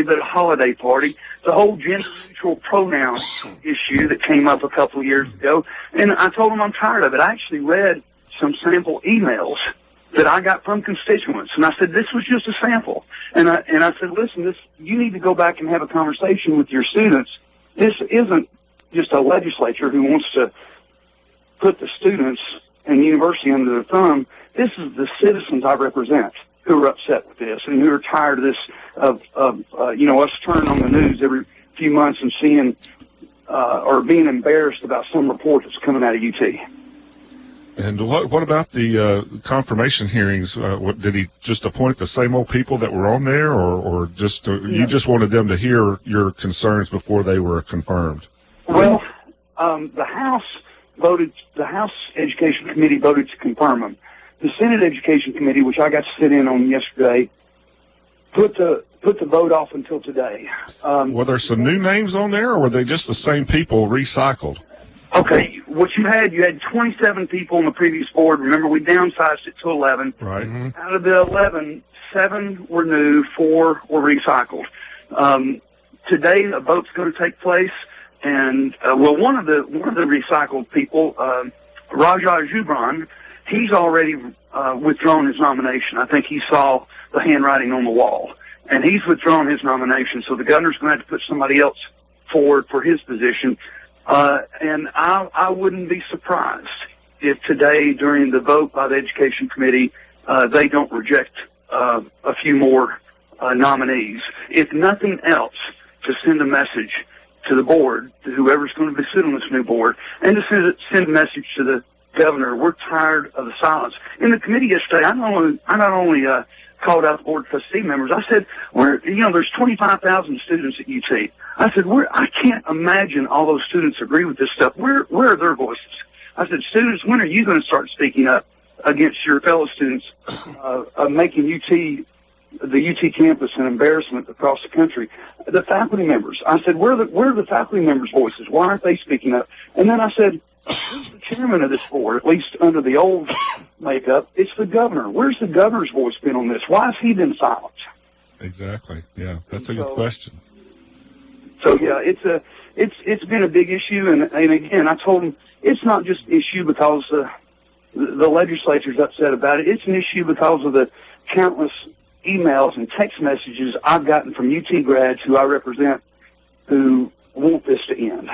Speaker 11: but a holiday party. The whole gender neutral pronoun issue that came up a couple of years ago, and I told them I'm tired of it. I actually read some sample emails that I got from constituents, and I said this was just a sample. And I said, listen, you need to go back and have a conversation with your students. This isn't just a legislature who wants to put the students and the university under their thumb. This is the citizens I represent who are upset with this and who are tired of this, of us turning on the news every few months and seeing or being embarrassed about some report that's coming out of UT.
Speaker 9: And what about the confirmation hearings? Did he just appoint the same old people that were on there, or just you just wanted them to hear your concerns before they were confirmed?
Speaker 11: Well, the House Education Committee voted to confirm them. The Senate Education Committee, which I got to sit in on yesterday, put the vote off until today.
Speaker 9: Were there some new names on there, or were they just the same people recycled?
Speaker 11: Okay, what you had 27 people on the previous board. Remember, we downsized it to 11.
Speaker 9: Right.
Speaker 11: Mm-hmm. Out of the 11, 7 were new, 4 were recycled. Today, a vote's going to take place, and one of the recycled people, Raja Jubran, he's already withdrawn his nomination. I think he saw the handwriting on the wall, and he's withdrawn his nomination. So the governor's going to have to put somebody else forward for his position. And I wouldn't be surprised if today, during the vote by the Education Committee, they don't reject a few more nominees. If nothing else, to send a message to the board, to whoever's going to be sitting on this new board, and to send a message to the governor. We're tired of the silence. In the committee yesterday, I not only called out the board trustee members. I said, there's 25,000 students at UT. I said, I can't imagine all those students agree with this stuff. Where are their voices? I said, students, when are you going to start speaking up against your fellow students of making the UT campus an embarrassment across the country? The faculty members. I said, where are the faculty members' voices? Why aren't they speaking up? And then I said, who's the chairman of this board, at least under the old makeup? It's the governor. Where's the governor's voice been on this? Why has he been silent?
Speaker 9: Exactly. Yeah, that's a good question.
Speaker 11: So yeah, it's been a big issue, and again, I told him it's not just an issue because the legislature's upset about it. It's an issue because of the countless emails and text messages I've gotten from UT grads who I represent who want this to end.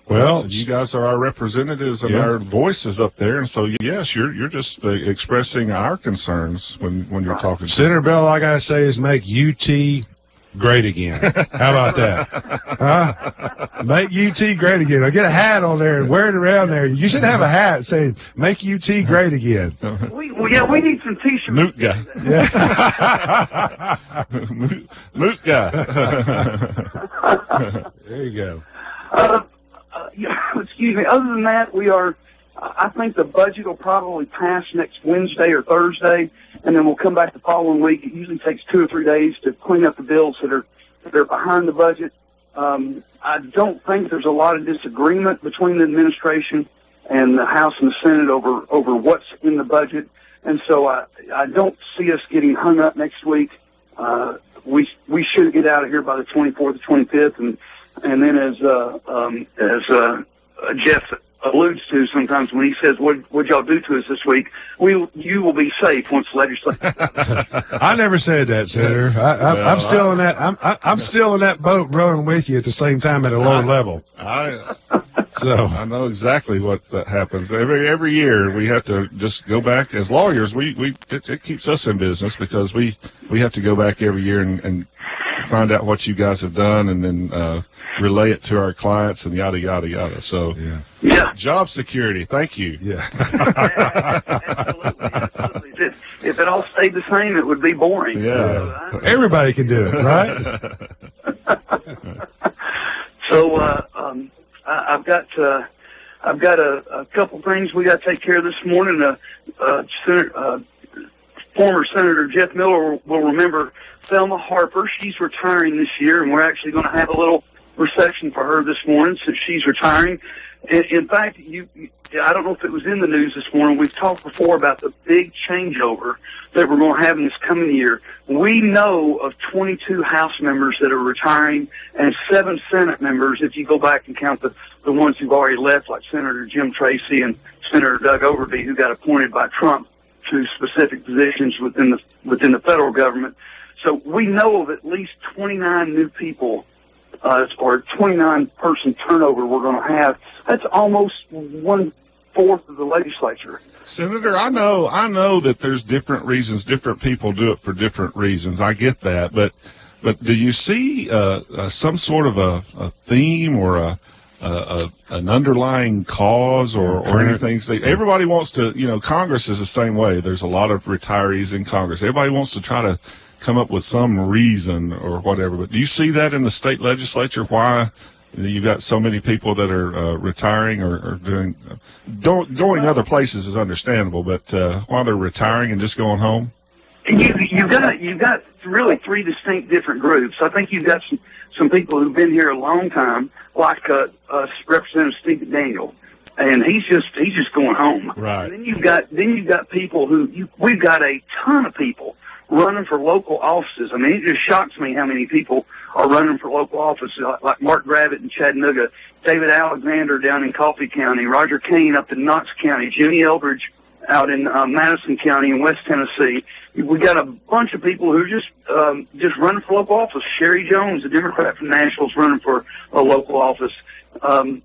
Speaker 9: Well, you guys are our representatives and our voices up there, and so yes, you're just expressing our concerns when you're talking.
Speaker 8: Senator Bell, I gotta say, is make UT great again. How about that? Huh? Make UT great again. I'll get a hat on there and wear it around there. You should have a hat saying "Make UT great again."
Speaker 11: We need some T-shirts.
Speaker 9: Moot guy.
Speaker 8: Yeah.
Speaker 9: Moot guy.
Speaker 8: There you go.
Speaker 11: Excuse me. Other than that, I think the budget will probably pass next Wednesday or Thursday, and then we'll come back the following week. It usually takes 2 or 3 days to clean up the bills that are behind the budget. I don't think there's a lot of disagreement between the administration and the House and the Senate over what's in the budget, and so I don't see us getting hung up next week. We should get out of here by the 24th or 25th, and then as Jeff alludes to sometimes when he says, "What'd y'all do to us this week?" You will be safe once the legislature.
Speaker 8: I never said that, Senator. I'm still in that. I'm still in that boat, rowing with you at the same time at a lower level. So
Speaker 9: I know exactly what that happens. Every year we have to just go back as lawyers. It keeps us in business because we have to go back every year and find out what you guys have done, and then relay it to our clients, and yada yada yada. So,
Speaker 11: Yeah.
Speaker 9: job security. Thank you.
Speaker 8: Yeah.
Speaker 11: Absolutely. If it all stayed the same, it would be boring.
Speaker 9: Yeah.
Speaker 8: Everybody can do it, right?
Speaker 11: So I've got a couple things we got to take care of this morning. Former Senator Jeff Miller will remember Thelma Harper. She's retiring this year, and we're actually going to have a little reception for her this morning since she's retiring. In fact, I don't know if it was in the news this morning. We've talked before about the big changeover that we're going to have in this coming year. We know of 22 House members that are retiring and 7 Senate members, if you go back and count the ones who've already left, like Senator Jim Tracy and Senator Doug Overby, who got appointed by Trump to specific positions within the federal government. So we know of at least 29 new people, or 29 person turnover we're going to have. That's almost 1/4 of the legislature.
Speaker 9: Senator, I know that there's different reasons. Different people do it for different reasons. I get that, but do you see some sort of a theme or an underlying cause or anything? Everybody wants to, Congress is the same way. There's a lot of retirees in Congress. Everybody wants to try to come up with some reason or whatever. But do you see that in the state legislature? Why you've got so many people that are retiring or going other places is understandable, but why they're retiring and just going home?
Speaker 11: You've got really 3 distinct different groups. I think you've got some people who've been here a long time, like Representative Steve McDaniel, and he's just going home.
Speaker 9: Right.
Speaker 11: And then you've got people we've got a ton of people running for local offices. I mean, it just shocks me how many people are running for local offices, like Mark Gravitt in Chattanooga, David Alexander down in Coffee County, Roger Kane up in Knox County, Junie Eldridge out in Madison County in West Tennessee. We got a bunch of people who are just running for local office. Sherry Jones, a Democrat from Nashville, is running for a local office. And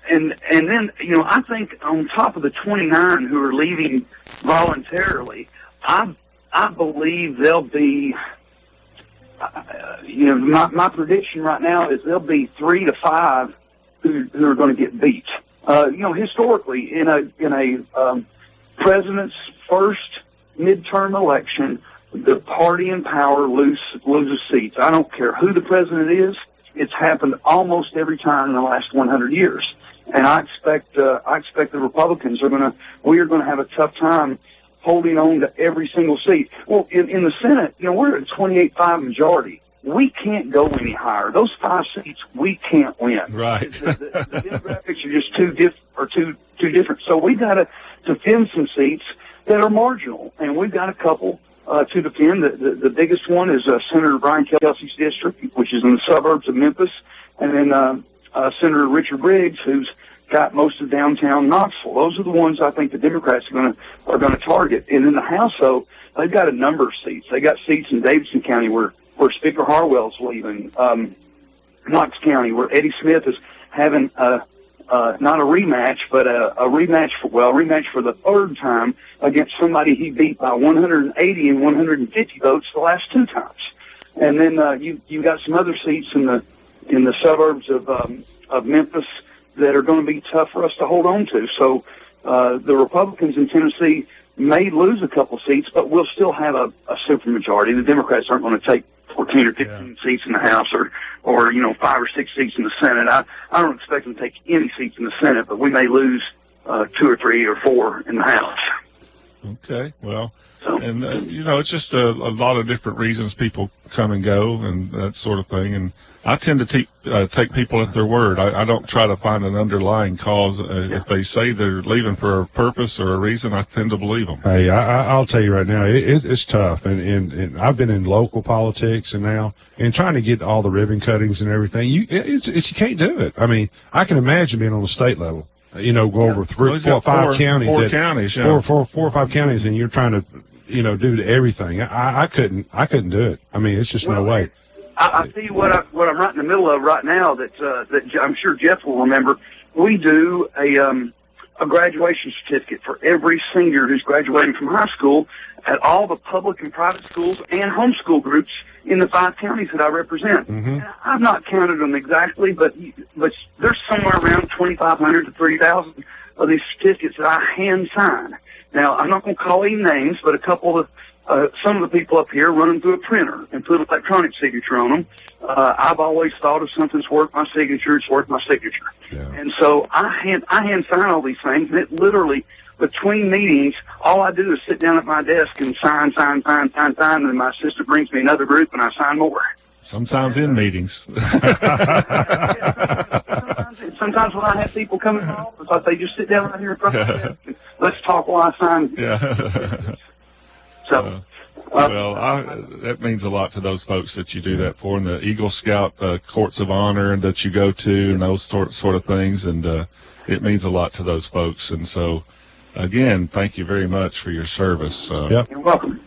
Speaker 11: then, I think on top of the 29 who are leaving voluntarily, I believe there'll be, my prediction right now is there'll be 3 to 5 who are going to get beat. Historically, in a president's first midterm election, the party in power loses seats. I don't care who the president is. It's happened almost every time in the last 100 years. And I expect the Republicans we are going to have a tough time holding on to every single seat. Well, in the Senate, we're at a 28-5 majority. We can't go any higher. Those 5 seats, we can't win.
Speaker 9: Right.
Speaker 11: The demographics are just too different. So we got to defend some seats that are marginal, and we've got a couple to defend. The biggest one is Senator Brian Kelsey's district, which is in the suburbs of Memphis, and then Senator Richard Briggs, who's got most of downtown Knoxville. Those are the ones I think the Democrats are going to target. And in the House, though, they've got a number of seats. They got seats in Davidson County where Speaker Harwell's leaving. Knox County, where Eddie Smith is having not a rematch, but a rematch for the 3rd time against somebody he beat by 180 and 150 votes the last 2 times. And then you got some other seats in the suburbs of Memphis that are going to be tough for us to hold on to. So the Republicans in Tennessee may lose a couple seats, but we'll still have a supermajority. The Democrats aren't going to take 14 or 15 seats in the House or 5 or 6 seats in the Senate. I don't expect them to take any seats in the Senate, but we may lose 2 or 3 or 4 in the House.
Speaker 9: Okay, well, and it's just a lot of different reasons people come and go and that sort of thing. And I tend to take people at their word. I don't try to find an underlying cause. If they say they're leaving for a purpose or a reason, I tend to believe them.
Speaker 8: Hey, I'll tell you right now, it's tough. And I've been in local politics and trying to get all the ribbon cuttings and everything. You can't do it. I mean, I can imagine being on the state level. Go over 3, 4, 5 counties. 4
Speaker 9: counties, yeah.
Speaker 8: 4 or 5 counties, and you're trying to, do everything. I couldn't do it. I mean, it's just no way.
Speaker 11: I tell you what I'm right in the middle of right now that I'm sure Jeff will remember. We do a graduation certificate for every senior who's graduating from high school at all the public and private schools and homeschool groups in the 5 counties that I represent. And I've not counted them exactly, but there's somewhere around 2,500 to 3,000 of these certificates that I hand sign. Now, I'm not going to call any names, but a couple of some of the people up here run them through a printer and put an electronic signature on them. I've always thought if something's worth my signature, it's worth my signature.
Speaker 8: Yeah.
Speaker 11: And so I hand sign all these things, and it literally, between meetings, all I do is sit down at my desk and sign, and then my assistant brings me another group, and I sign more.
Speaker 9: Sometimes in meetings.
Speaker 11: Sometimes when I have people come in my office, I say, just sit down right here in front of the desk and let's talk while I sign.
Speaker 9: Yeah.
Speaker 11: So,
Speaker 9: that means a lot to those folks that you do that for, and the Eagle Scout courts of honor that you go to, and those sort of things, and it means a lot to those folks. And so, again, thank you very much for your service.
Speaker 8: Yep.
Speaker 11: You're welcome.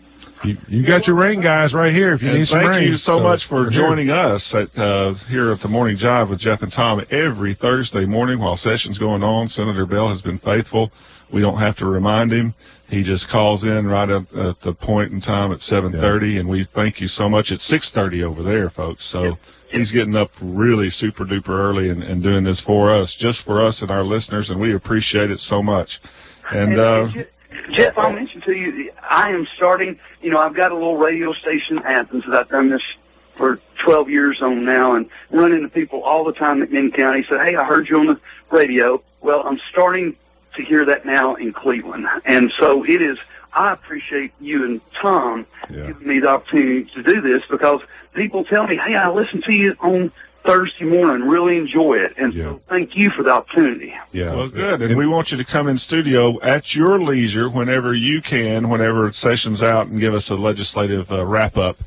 Speaker 8: You got your ring, guys, right here if you need some ring.
Speaker 9: Thank you so much for joining us here at the Morning Jive with Jeff and Tom every Thursday morning while session's going on. Senator Bell has been faithful. We don't have to remind him. He just calls in right at the point in time at 7:30, and we thank you so much. It's 6:30 over there, folks. So he's getting up really super duper early and doing this for us, just for us and our listeners, and we appreciate it so much. And
Speaker 11: Jeff, I'll mention to you, I am starting, I've got a little radio station in Athens that I've done this for 12 years on now, and run into people all the time in McMinn County, say, hey, I heard you on the radio. Well, I'm starting to hear that now in Cleveland. And so it is, I appreciate you and Tom giving me the opportunity to do this, because people tell me, hey, I listen to you on Thursday morning, really enjoy it. And so thank you for the opportunity.
Speaker 8: Yeah.
Speaker 9: Well, good. And we want you to come in studio at your leisure whenever you can, whenever session's out, and give us a legislative wrap-up.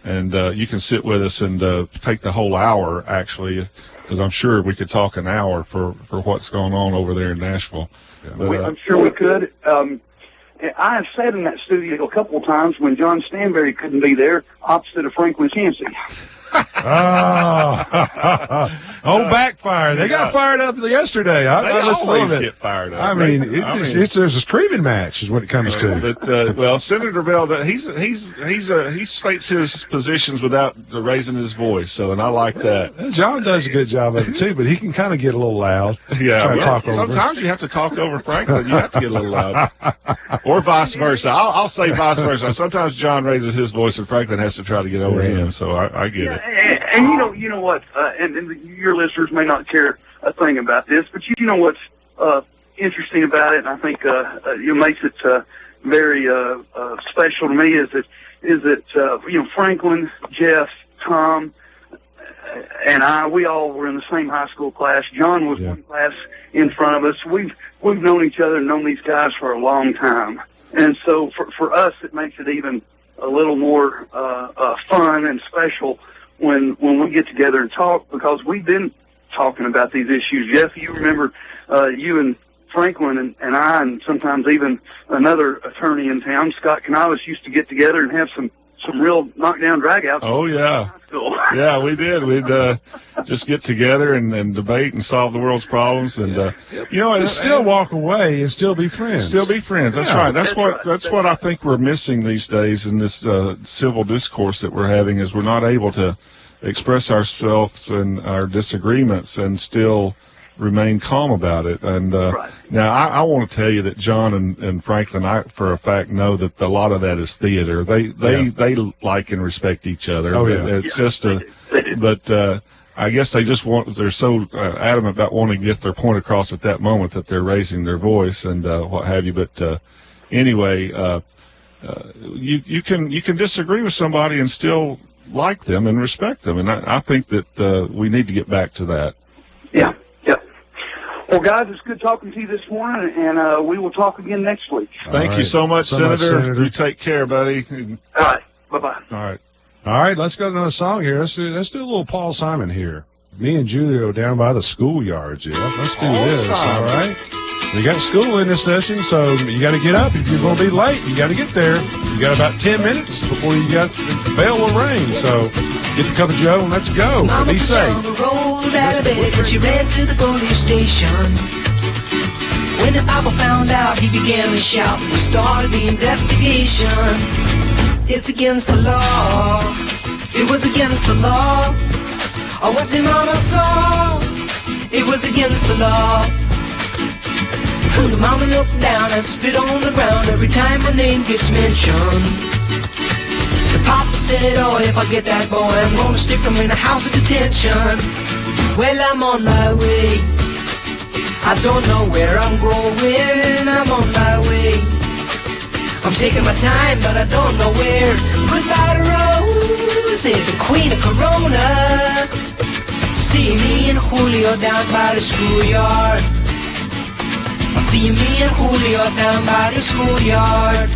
Speaker 9: And you can sit with us and take the whole hour, actually, because I'm sure we could talk an hour for what's going on over there in Nashville. Yeah. But,
Speaker 11: I'm sure we could. I have sat in that studio a couple of times when John Stanberry couldn't be there, opposite of Franklin Chansey.
Speaker 8: Backfire. They got fired up yesterday. I listened
Speaker 9: always
Speaker 8: to it.
Speaker 9: Get fired up.
Speaker 8: I mean, there's a screaming match is what it comes to.
Speaker 9: But Senator Bell, he states his positions without raising his voice. So, and I like that.
Speaker 8: John does a good job of it too, but he can kind of get a little loud.
Speaker 9: Yeah,
Speaker 8: talk over.
Speaker 9: Sometimes you have to talk over Franklin. You have to get a little loud, or vice versa. I'll say vice versa. Sometimes John raises his voice, and Franklin has to try to get over him. So I get it.
Speaker 11: And you know what? And your listeners may not care a thing about this, but you know what's interesting about it, and I think it makes it very special to me is that Franklin, Jeff, Tom, and we all were in the same high school class. John was one class in front of us. We've known each other and known these guys for a long time, and so for us, it makes it even a little more fun and special when we get together and talk, because we've been talking about these issues. Jeff, you remember you and Franklin and I, and sometimes even another attorney in town, Scott Canales, used to get together and have some real knockdown dragouts.
Speaker 9: Oh, yeah. Yeah, we did. We'd just get together and debate and solve the world's problems. And,
Speaker 8: and still walk away and still be friends.
Speaker 9: Still be friends. That's right. That's what I think we're missing these days in this civil discourse that we're having, is we're not able to express ourselves and our disagreements and still remain calm about it. And now I want to tell you that John and Franklin, I for a fact know that a lot of that is theater. They like and respect each other.
Speaker 8: Oh, yeah.
Speaker 9: It's just but I guess they're so adamant about wanting to get their point across at that moment that they're raising their voice and what have you. But anyway, you can disagree with somebody and still like them and respect them, and I think that we need to get back to that.
Speaker 11: Yeah. Well, guys, it's good talking to you this morning, and we will talk again next week.
Speaker 9: Thank you so much, Senator. You take care, buddy.
Speaker 11: All right. Bye-bye.
Speaker 9: All
Speaker 8: right. Let's go to another song here. Let's do a little Paul Simon here. Me and Julio down by the schoolyard, Jeff. Let's do this, all right? We got school in this session, so you got to get up. If you're going to be late, you got to get there. You got about 10 minutes before the bell will ring. So get the cup of Joe and let's go.
Speaker 7: Mama
Speaker 8: Be safe.
Speaker 7: rolled out of bed and she ran to the police station. When the papa found out, he began to shout. We started the investigation. It's against the law. It was against the law. Or what the mama saw. It was against the law. The mama looked down and spit on the ground every time my name gets mentioned. The papa said, oh, if I get that boy, I'm gonna stick him in a house of detention. Well, I'm on my way. I don't know where I'm going. I'm on my way. I'm taking my time, but I don't know where. Goodbye, Rose, the queen of Corona. See me and Julio down by the schoolyard. See me and Julio down by the schoolyard.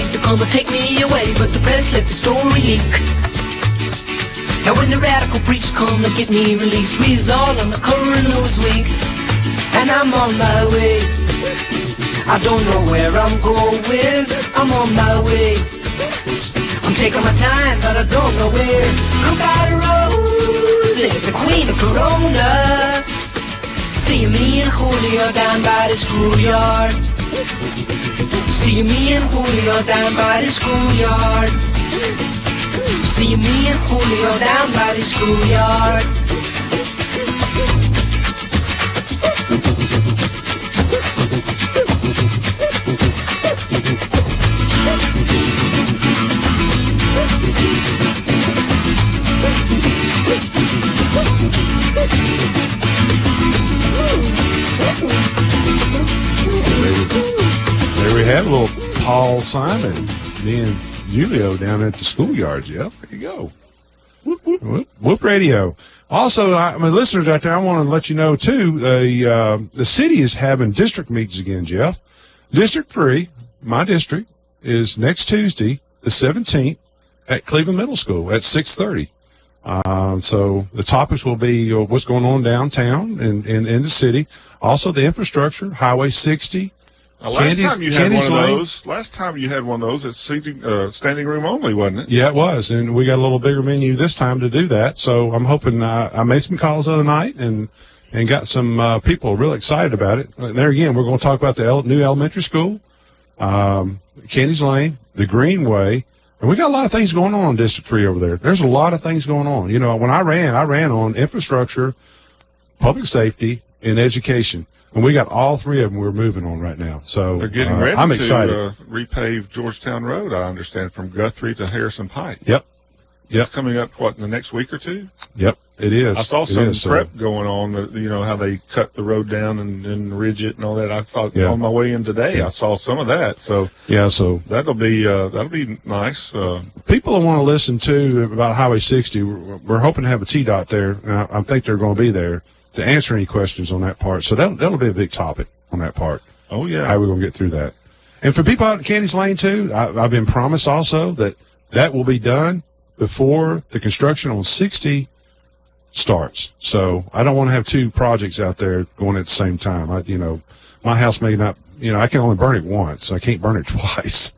Speaker 7: They're gonna take me away, but the press let the story leak. And when the radical preach come to get me released, we's all on the cover of Newsweek. And I'm on my way. I don't know where I'm going. I'm on my way. I'm taking my time, but I don't know where. Goodbye to Rose, the queen of Corona. See me and Julio down by the schoolyard. See me and Julio down by the schoolyard. See me and Julio down by the schoolyard.
Speaker 8: There we have a little Paul Simon, me and Julio down at the schoolyards. Yep, there you go. Whoop radio. Also, listeners out there, I want to let you know, too, the city is having district meetings again, Jeff. District 3, my district, is next Tuesday, the 17th, at Cleveland Middle School at 6:30. So the topics will be what's going on downtown and in the city. Also, the infrastructure, Highway 60.
Speaker 9: Last time you had one of those, it's standing room only, wasn't it?
Speaker 8: Yeah, it was, and we got a little bigger menu this time to do that. So I'm hoping. I made some calls the other night and got some people really excited about it. And there again, we're going to talk about the new elementary school, Kenny's Lane, the Greenway, and we got a lot of things going on in District 3 over there. There's a lot of things going on. You know, when I ran on infrastructure, public safety, and education. And we got all three of them we're moving on right now. So
Speaker 9: they're getting ready
Speaker 8: I'm
Speaker 9: to
Speaker 8: excited.
Speaker 9: Repave Georgetown Road, I understand, from Guthrie to Harrison Pike.
Speaker 8: Yep.
Speaker 9: It's coming up, in the next week or two?
Speaker 8: Yep, it is.
Speaker 9: I saw some prep going on, how they cut the road down and ridge it and all that. I saw it on my way in today. I saw some of that. So that'll be nice.
Speaker 8: People that want to listen to about Highway 60, we're hoping to have a TDOT there, and I think they're going to be there to answer any questions on that part. So that'll be a big topic on that part.
Speaker 9: Oh, yeah.
Speaker 8: How we're going to get through that. And for people out in Candy's Lane, too, I've been promised also that will be done before the construction on 60 starts. So I don't want to have two projects out there going at the same time. My house may not, I can only burn it once. I can't burn it twice.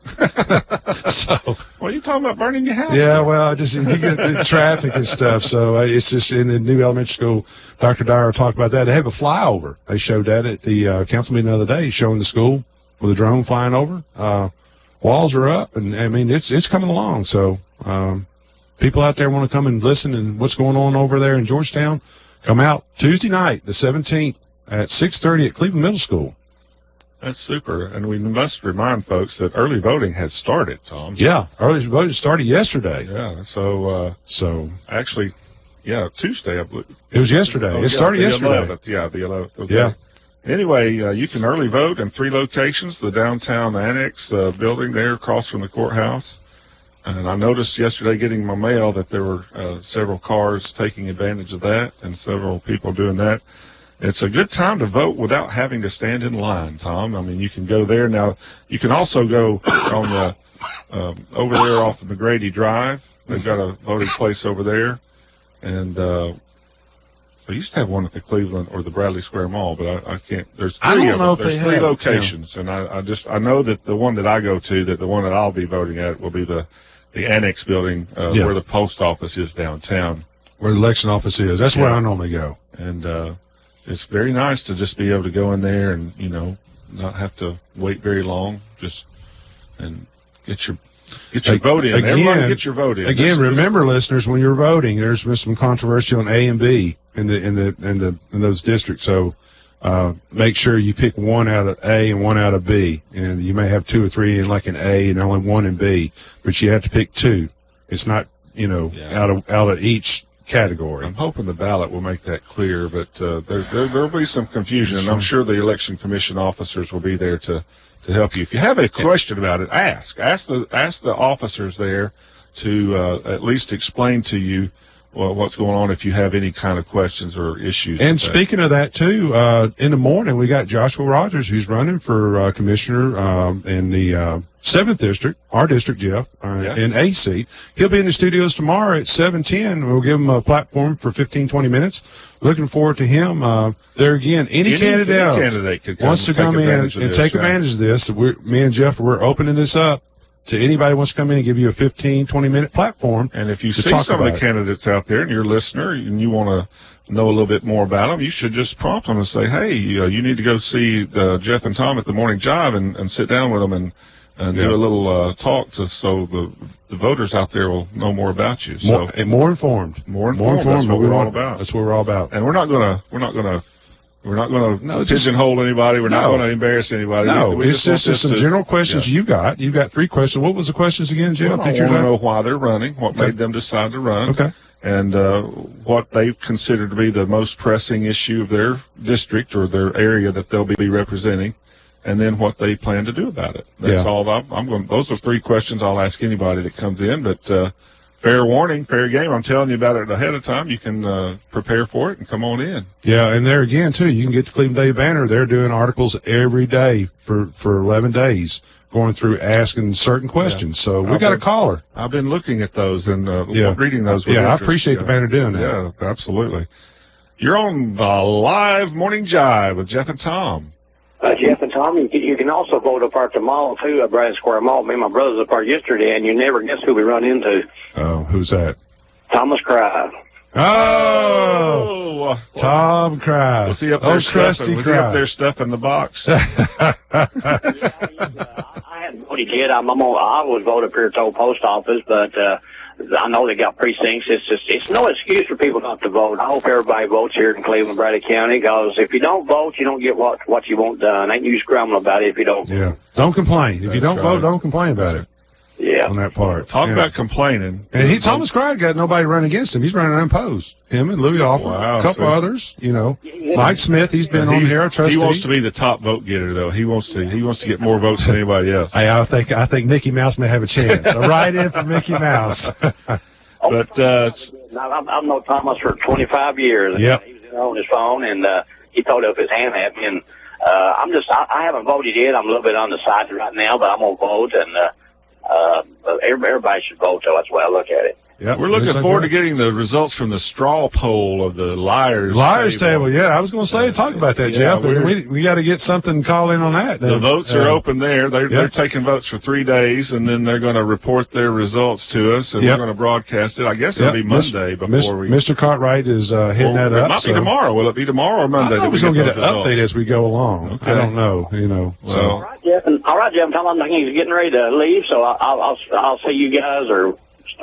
Speaker 8: So.
Speaker 9: Well, you talking about burning your house?
Speaker 8: Yeah, well, you get the traffic and stuff. So it's just in the new elementary school. Dr. Dyer talked about that. They have a flyover. They showed that at the council meeting the other day, showing the school with a drone flying over. Walls are up, and it's coming along. So people out there want to come and listen and what's going on over there in Georgetown, come out Tuesday night, the 17th at 6:30 at Cleveland Middle School.
Speaker 9: That's super. And we must remind folks that early voting has started, Tom.
Speaker 8: Yeah, early voting started yesterday.
Speaker 9: Yeah, so actually, Tuesday, I believe.
Speaker 8: It was yesterday. It started yesterday.
Speaker 9: 11th. Yeah, the 11th. Okay.
Speaker 8: Yeah.
Speaker 9: Anyway, you can early vote in 3 locations, the downtown annex building there across from the courthouse. And I noticed yesterday getting my mail that there were several cars taking advantage of that and several people doing that. It's a good time to vote without having to stand in line, Tom. I mean, you can go there. Now, you can also go on the over there off of McGrady Drive. They've got a voting place over there. And They used to have one at the Cleveland or the Bradley Square Mall, but I can't. There's
Speaker 8: I
Speaker 9: three
Speaker 8: don't
Speaker 9: of
Speaker 8: know
Speaker 9: them.
Speaker 8: if they
Speaker 9: There's three
Speaker 8: have,
Speaker 9: locations, and I know that the one that I go to, that the one that I'll be voting at, will be the annex building where the post office is downtown.
Speaker 8: Where the election office is. That's where I normally go.
Speaker 9: And it's very nice to just be able to go in there and, not have to wait very long, and get your vote in. Everybody get your vote in.
Speaker 8: Again, remember, listeners, when you're voting, there's been some controversy on A and B in those districts. So make sure you pick one out of A and one out of B. And you may have 2 or 3 in like an A and only 1 in B, but you have to pick 2. It's not out of each category.
Speaker 9: I'm hoping the ballot will make that clear, but there'll be some confusion, and I'm sure the election commission officers will be there to help you. If you have a question about it, ask the officers there to at least explain to you what's going on if you have any kind of questions or issues.
Speaker 8: And speaking of that too, in the morning we got Joshua Rogers, who's running for commissioner in the 7th district, our district, Jeff, in A seat. He'll be in the studios tomorrow at 7:10. We'll give him a platform for 15-20 minutes. Looking forward to him. There again, any candidate
Speaker 9: could
Speaker 8: wants to come in and take advantage of this. Me and Jeff, we're opening this up to anybody who wants to come in and give you a 15-20 minute platform.
Speaker 9: And if you see some of the candidates out there and you're a listener and you want to know a little bit more about them, you should just prompt them and say, hey, you need to go see Jeff and Tom at the Morning Jive and sit down with them and do a little talk so the voters out there will know more about you. So
Speaker 8: more informed.
Speaker 9: More informed. That's what we're all about.
Speaker 8: That's what we're all about.
Speaker 9: And we're not gonna pigeonhole anybody. We're not going to embarrass anybody.
Speaker 8: No, it's just some general questions you got. You got 3 questions. What was the questions again, Jeff?
Speaker 9: Well, I want to know why they're running, what made them decide to run, and what they consider to be the most pressing issue of their district or their area that they'll be representing, and then what they plan to do about it. That's all. I'm going. Those are 3 questions I'll ask anybody that comes in, but. Fair warning, fair game. I'm telling you about it ahead of time. You can prepare for it and come on in. Yeah,
Speaker 8: and there again, too, you can get the Cleveland Daily Banner. They're doing articles every day for 11 days, going through asking certain questions. So we got a caller.
Speaker 9: I've been looking at those and reading those. With
Speaker 8: I appreciate the Banner doing that.
Speaker 9: Yeah, absolutely. You're on the live Morning Jive with Jeff and Tom.
Speaker 10: Jeff and Tom, you can also vote up at the mall, too, at Bradley Square Mall. Me and my brothers up there yesterday, and you never guess who we run into.
Speaker 8: Oh, who's that?
Speaker 10: Thomas Crive.
Speaker 8: Oh, Tom Crive.
Speaker 9: Was he up there up there stuffing the box?
Speaker 10: I hadn't voted yet. I would vote up here at the old post office, but I know they got precincts. It's no excuse for people not to vote. I hope everybody votes here in Cleveland, Bradley County, because if you don't vote, you don't get what you want done. Ain't you grumbling about it if you don't.
Speaker 8: Yeah, don't complain. If you don't vote, don't complain about it.
Speaker 10: Yeah,
Speaker 8: on that part.
Speaker 9: Talk about complaining.
Speaker 8: And Thomas Crive got nobody running against him. He's running unopposed. Him and Louis Alford, a couple others. Mike Smith. He's been on here. Trustee.
Speaker 9: He wants to be the top vote getter, though. He wants to get more votes than anybody else.
Speaker 8: Hey, I think Mickey Mouse may have a chance. So right in for Mickey Mouse.
Speaker 10: But I've known Thomas for 25 years.
Speaker 8: Yep.
Speaker 10: He was on his phone and he throwed up his hand at me. And I haven't voted yet. I'm a little bit undecided right now, but I'm gonna vote and. Everybody should vote, though. That's the way I look at it.
Speaker 9: Yeah, we're looking forward to getting the results from the straw poll of the Liars
Speaker 8: Table. Yeah, I was going to say, talk about that, Jeff. We got to get something, call in on that.
Speaker 9: The votes are open there. They're taking votes for 3 days, and then they're going to report their results to us, and we're going to broadcast it. I guess it'll be Monday before we.
Speaker 8: Mr. Cartwright is heading that up.
Speaker 9: It might be tomorrow. Will it be tomorrow or Monday?
Speaker 8: I thought we're going to get an update as we go along. Okay. I don't know.
Speaker 10: Well, all right, Jeff. I'm thinking he's getting ready to leave, so I'll see you guys or.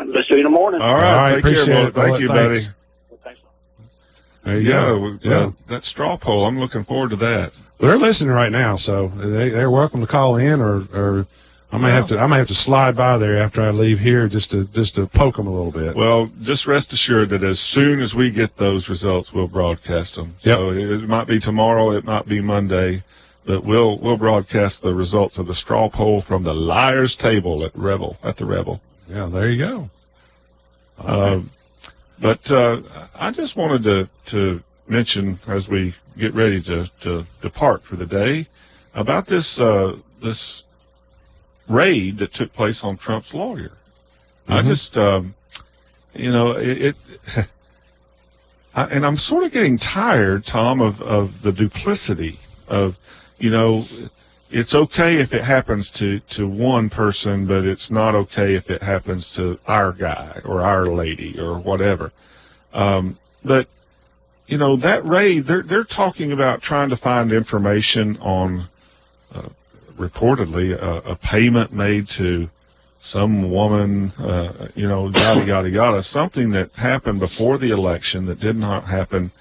Speaker 10: Let's do it in the morning.
Speaker 9: All right.
Speaker 8: Appreciate it.
Speaker 9: Thank you, buddy.
Speaker 8: There you go.
Speaker 9: That straw poll, I'm looking forward to that.
Speaker 8: They're listening right now, so they're welcome to call in, or I may have to slide by there after I leave here just to poke them a little bit.
Speaker 9: Well, just rest assured that as soon as we get those results, we'll broadcast them.
Speaker 8: Yep.
Speaker 9: So it might be tomorrow, it might be Monday, but we'll broadcast the results of the straw poll from the Liars Table at the Revel.
Speaker 8: Yeah, there you go.
Speaker 9: But I just wanted to mention as we get ready to depart for the day about this raid that took place on Trump's lawyer. I just I and I'm sort of getting tired, Tom, of the duplicity of, it's okay if it happens to one person, but it's not okay if it happens to our guy or our lady or whatever. But that raid, they're talking about trying to find information on, reportedly, a payment made to some woman, yada, yada, yada, something that happened before the election that did not happen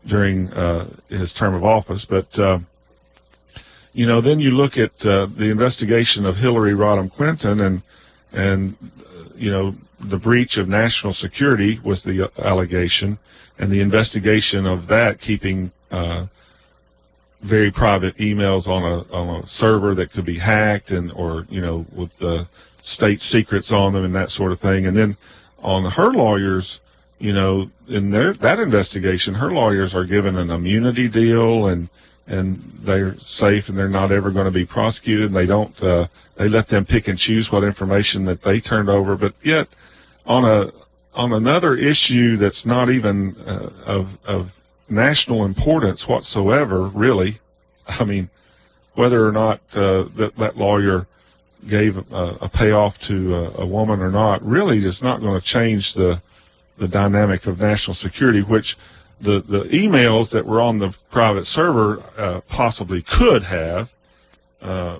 Speaker 9: during his term of office. But, then you look at the investigation of Hillary Rodham Clinton and the breach of national security was the allegation, and the investigation of that keeping very private emails on a server that could be hacked or with the state secrets on them and that sort of thing. And then on her lawyers, in that investigation, her lawyers are given an immunity deal and they're safe and they're not ever going to be prosecuted. And they don't, they let them pick and choose what information that they turned over. But yet on another issue that's not even of national importance whatsoever, really, I mean, whether or not that lawyer gave a payoff to a woman or not, really is not going to change the dynamic of national security, which the emails that were on the private server possibly could have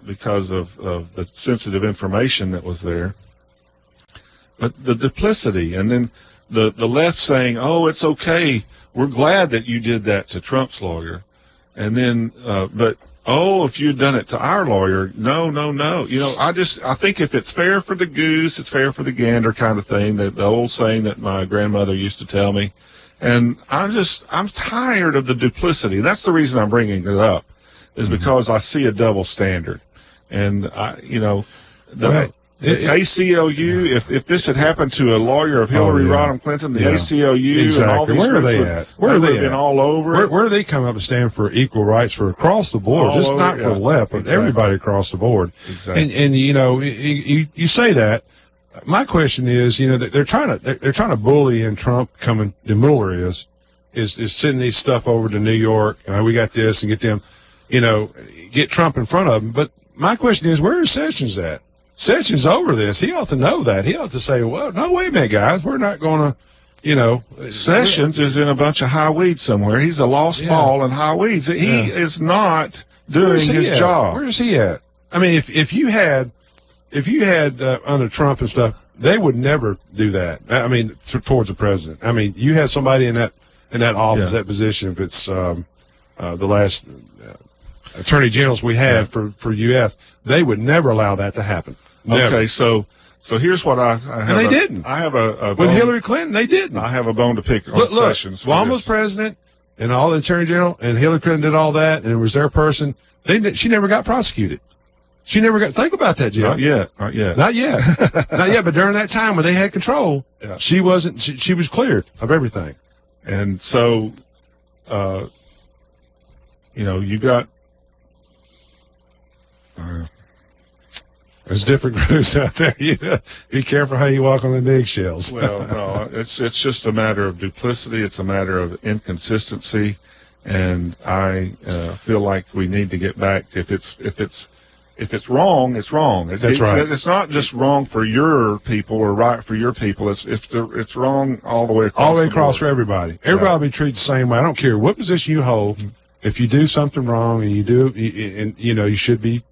Speaker 9: because of the sensitive information that was there. But the duplicity, and then the left saying, oh, it's okay, we're glad that you did that to Trump's lawyer. And then, but, oh, if you'd done it to our lawyer, no. I think if it's fair for the goose, it's fair for the gander kind of thing, the old saying that my grandmother used to tell me. And I'm tired of the duplicity. That's the reason I'm bringing it up, is because I see a double standard. And the ACLU, if this had happened to a lawyer of Hillary Rodham Clinton, the ACLU
Speaker 8: exactly.
Speaker 9: and all these
Speaker 8: where are they at? Where are they at?
Speaker 9: Been all over.
Speaker 8: Where are they coming up to stand for equal rights for across the board? Just not for the left, but everybody across the board.
Speaker 9: Exactly.
Speaker 8: And you say that. My question is, they're trying to bully in Trump coming. The Mueller is sending these stuff over to New York. We got this and get them, get Trump in front of them. But my question is, where is Sessions at? Sessions over this. He ought to know that. He ought to say, well, no, wait a minute, guys. We're not going to,
Speaker 9: Sessions is in a bunch of high weeds somewhere. He's a lost ball in high weeds. He is not doing his job.
Speaker 8: Where is he at? I mean, if you had under Trump and stuff, they would never do that. I mean, towards the president. I mean, you had somebody in that office, that position. If it's the last attorney generals we had for U.S., they would never allow that to happen. Never.
Speaker 9: Okay, so here's what I have.
Speaker 8: And they didn't.
Speaker 9: I have a
Speaker 8: with Hillary Clinton, they didn't.
Speaker 9: I have a bone to pick on Sessions.
Speaker 8: Obama was president, and all the attorney general, and Hillary Clinton did all that, and it was their person. She never got prosecuted. She never got. Think about that, Jim.
Speaker 9: Not yet.
Speaker 8: Not yet. But during that time when they had control, she wasn't. She was cleared of everything.
Speaker 9: And so, you got.
Speaker 8: There's different groups out there. Be careful how you walk on the eggshells.
Speaker 9: Well, no, it's just a matter of duplicity. It's a matter of inconsistency, and I feel like we need to get back. If it's wrong, it's wrong.
Speaker 8: That's right.
Speaker 9: It's not just wrong for your people or right for your people. It's wrong all the way across.
Speaker 8: All the way across for everybody. Everybody will be treated the same way. I don't care what position you hold. If you do something wrong and you should be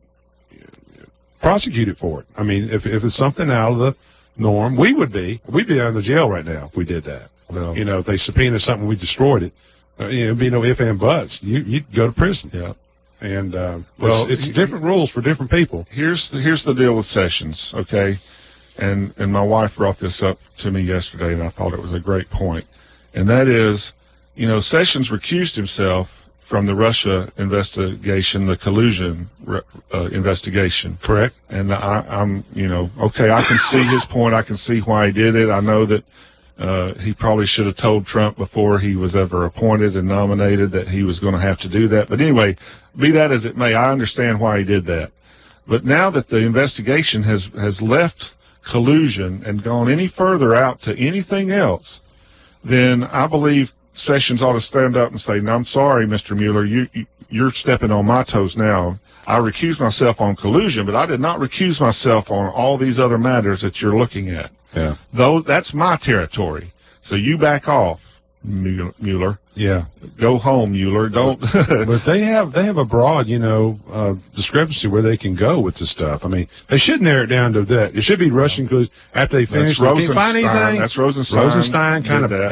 Speaker 8: prosecuted for it. I mean, if it's something out of the norm, we'd be out of the jail right now if we did that.
Speaker 9: Well,
Speaker 8: if they subpoenaed something, we destroyed it. It'd be no ifs and buts. You'd go to prison.
Speaker 9: Yeah.
Speaker 8: And it's different rules for different people.
Speaker 9: Here's the deal with Sessions, okay? And my wife brought this up to me yesterday, and I thought it was a great point. And that is, Sessions recused himself from the Russia investigation, the collusion investigation.
Speaker 8: Correct.
Speaker 9: And I'm okay, I can see his point. I can see why he did it. I know that he probably should have told Trump before he was ever appointed and nominated that he was going to have to do that. But anyway, be that as it may, I understand why he did that. But now that the investigation has left collusion and gone any further out to anything else, then I believe Sessions ought to stand up and say, "No, I'm sorry, Mr. Mueller, you're stepping on my toes now. I recused myself on collusion, but I did not recuse myself on all these other matters that you're looking at.
Speaker 8: Yeah.
Speaker 9: That's my territory. So you back off, Mueller.
Speaker 8: Yeah.
Speaker 9: Go home, Mueller. Don't."
Speaker 8: But they have a broad, discrepancy where they can go with this stuff. I mean, they should narrow it down to that. It should be Russian because after they finish, they can't find anything.
Speaker 9: That's Rosenstein.
Speaker 8: Rosenstein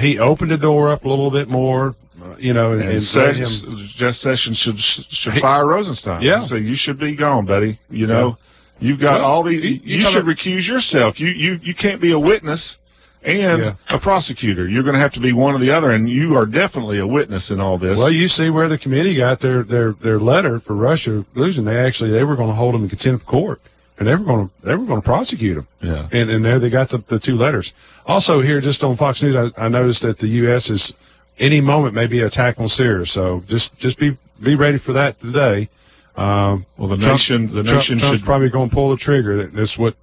Speaker 8: he opened the door up a little bit more, and
Speaker 9: Jeff Sessions should fire Rosenstein.
Speaker 8: Yeah.
Speaker 9: So you should be gone, buddy. You've got all the. You should recuse yourself. You can't be a witness and a prosecutor. You're going to have to be one or the other, and you are definitely a witness in all this.
Speaker 8: Well, you see where the committee got their letter for Russia collusion. They were going to hold them in contempt of court, and they were going to prosecute them.
Speaker 9: Yeah.
Speaker 8: And there they got the two letters. Also here, just on Fox News, I noticed that the U.S. is any moment may be an attack on Syria. So just be ready for that today.
Speaker 9: Well, the nation
Speaker 8: Trump's
Speaker 9: should
Speaker 8: probably going to pull the trigger. That's what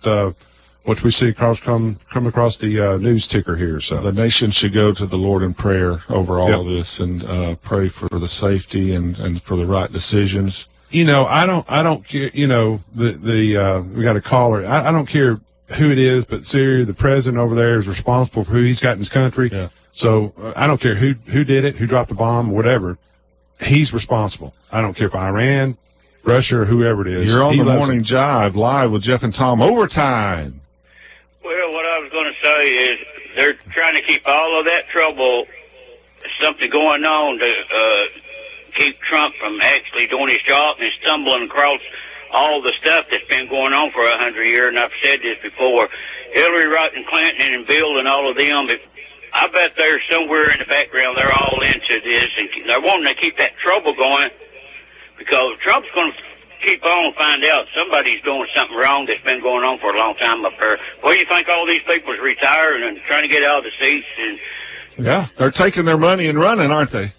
Speaker 8: we see come across the news ticker here. So
Speaker 9: the nation should go to the Lord in prayer over all of this and pray for the safety and for the right decisions.
Speaker 8: I don't care. We got a caller. I don't care who it is, but Syria, the president over there is responsible for who he's got in his country.
Speaker 9: Yeah.
Speaker 8: So I don't care who did it, who dropped the bomb, whatever. He's responsible. I don't care if Iran, Russia, or whoever it is.
Speaker 9: You're on the Morning Jive live with Jeff and Tom. Overtime.
Speaker 2: Well, what I was going to say is they're trying to keep all of that trouble, something going on to keep Trump from actually doing his job and stumbling across all the stuff that's been going on for 100 years. And I've said this before, Hillary Rodham Clinton and Bill and all of them, I bet they're somewhere in the background. They're all into this, and they're wanting to keep that trouble going because Trump's going to keep on find out somebody's doing something wrong that's been going on for a long time up there. What do you think all these people's retiring and trying to get out of the seats? And
Speaker 9: yeah, they're taking their money and running, aren't they?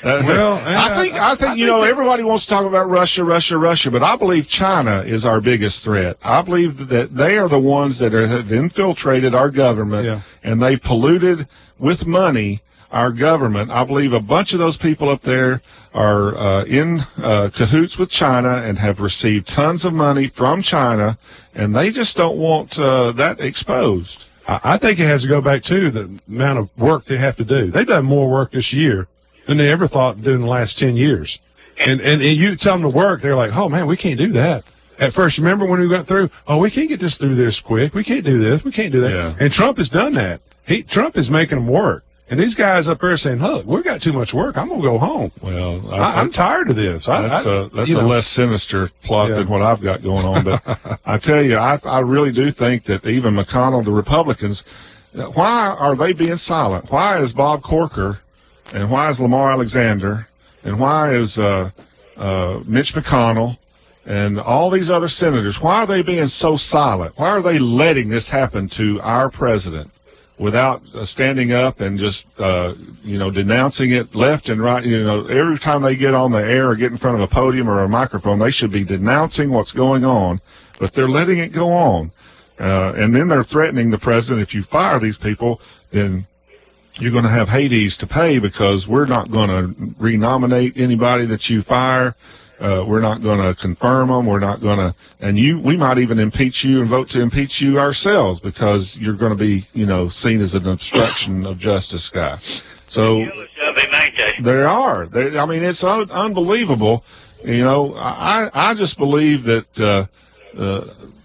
Speaker 9: I think everybody wants to talk about Russia, but I believe China is our biggest threat. I believe that they are the ones that have infiltrated our government, and they've polluted with money our government. I believe a bunch of those people up there are in cahoots with China and have received tons of money from China, and they just don't want that exposed.
Speaker 8: I think it has to go back to the amount of work they have to do. They've done more work this year than they ever thought to do in the last 10 years. And you tell them to work, they're like, oh, man, we can't do that. At first, remember when we went through, we can't get this through this quick. We can't do this. We can't do that.
Speaker 9: Yeah.
Speaker 8: And Trump has done that. Trump is making them work. And these guys up there saying, look, we've got too much work. I'm going to go home.
Speaker 9: Well,
Speaker 8: I'm tired of this.
Speaker 9: That's a less sinister plot than what I've got going on. But I tell you, I really do think that even McConnell, the Republicans, why are they being silent? Why is Bob Corker and why is Lamar Alexander and why is Mitch McConnell and all these other senators, why are they being so silent? Why are they letting this happen to our president without standing up and just, denouncing it left and right? Every time they get on the air or get in front of a podium or a microphone, they should be denouncing what's going on, but they're letting it go on. And then they're threatening the president, if you fire these people, then you're going to have Hades to pay because we're not going to renominate anybody that you fire. We're not going to confirm them. We're not going to, we might even impeach you and vote to impeach you ourselves because you're going to be, seen as an obstruction of justice guy. So there are. It's unbelievable. I just believe that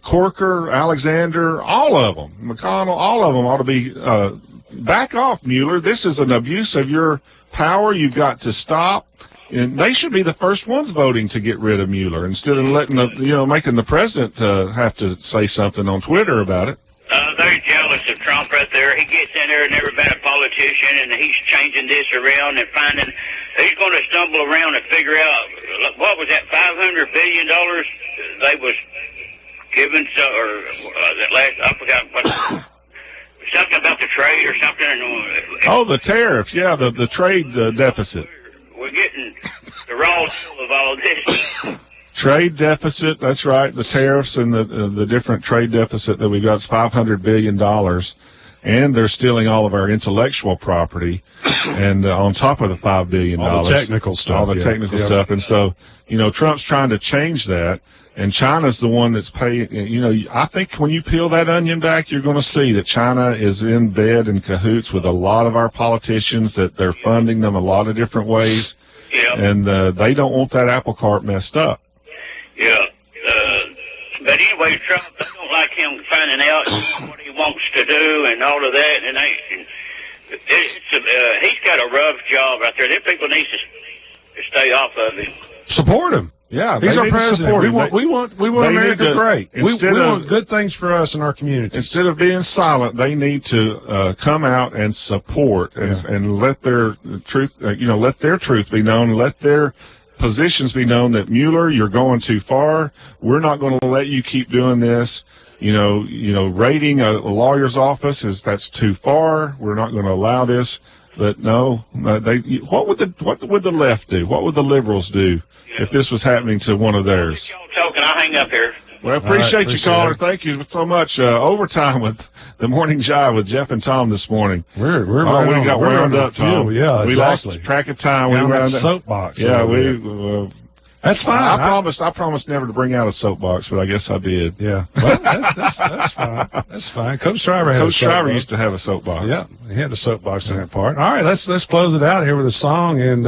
Speaker 9: Corker, Alexander, all of them, McConnell, all of them ought to be back off, Mueller. This is an abuse of your power. You've got to stop. And they should be the first ones voting to get rid of Mueller instead of letting making the president have to say something on Twitter about it.
Speaker 2: They're jealous of Trump right there. He gets in there and never been a politician, and he's changing this around and finding he's going to stumble around and figure out what was that $500 billion they was given, that last I forgot what. Something about the trade or something.
Speaker 9: Oh, the tariff. Yeah, the trade deficit.
Speaker 2: We're getting the raw deal of all this.
Speaker 9: Trade deficit, that's right. The tariffs and the different trade deficit that we've got is $500 billion. and they're stealing all of our intellectual property, and on top of the $5 billion,
Speaker 8: all the technical stuff,
Speaker 9: all the technical stuff, and so Trump's trying to change that, and China's the one that's paying. I think when you peel that onion back, you're going to see that China is in bed in cahoots with a lot of our politicians, that they're funding them a lot of different ways, and they don't want that apple cart messed up.
Speaker 2: Yeah. But anyway, Trump, they don't like him finding out what he wants to do and all of that. And he's got a rough job out there. Them people need to stay off of him.
Speaker 8: Support him.
Speaker 9: Yeah,
Speaker 8: he's our president. We want America great. We want good things for us and our community.
Speaker 9: Instead of being silent, they need to come out and support and let their truth, let their truth be known. Let their positions be known that Mueller, you're going too far. We're not going to let you keep doing this. Raiding a lawyer's office that's too far. We're not going to allow this. But no, what would the left do? What would the liberals do if this was happening to one of theirs?
Speaker 2: Y'all talking, I'll hang up here.
Speaker 9: Well, appreciate you, caller. Thank you so much. Overtime with the Morning Jive with Jeff and Tom this morning.
Speaker 8: We got
Speaker 9: wound up, Tom.
Speaker 8: Yeah, exactly.
Speaker 9: We lost track of time.
Speaker 8: We ran that soapbox.
Speaker 9: Yeah,
Speaker 8: that's fine.
Speaker 9: I promised never to bring out a soapbox, but I guess I did.
Speaker 8: Yeah, well, that's fine. That's fine. Coach Shriver
Speaker 9: used to have a soapbox.
Speaker 8: Yeah, he had a soapbox in that part. All right, let's close it out here with a song. And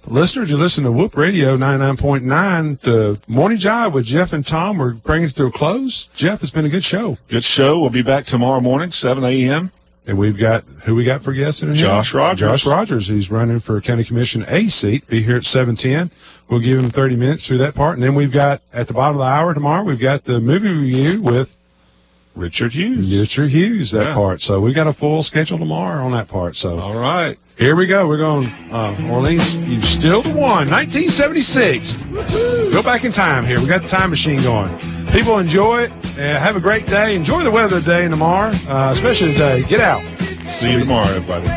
Speaker 8: listeners, you listen to Whoop Radio 99.9, the Morning Jive with Jeff and Tom. We're bringing it to a close. Jeff, it's been a good show.
Speaker 9: Good show. We'll be back tomorrow morning, 7 a.m.
Speaker 8: And we've got, who we got for guests in here?
Speaker 9: Josh Rogers.
Speaker 8: Josh Rogers. He's running for County Commission A seat. Be here at 7:10. We'll give him 30 minutes through that part. And then we've got, at the bottom of the hour tomorrow, we've got the movie review with
Speaker 9: Richard Hughes,
Speaker 8: that part. So we've got a full schedule tomorrow on that part. So
Speaker 9: all right.
Speaker 8: Here we go. We're going, Orleans, you still the one. 1976. Go back in time here. We got the time machine going. People enjoy it. Have a great day. Enjoy the weather today and tomorrow, especially today. Get out.
Speaker 9: See you tomorrow, everybody.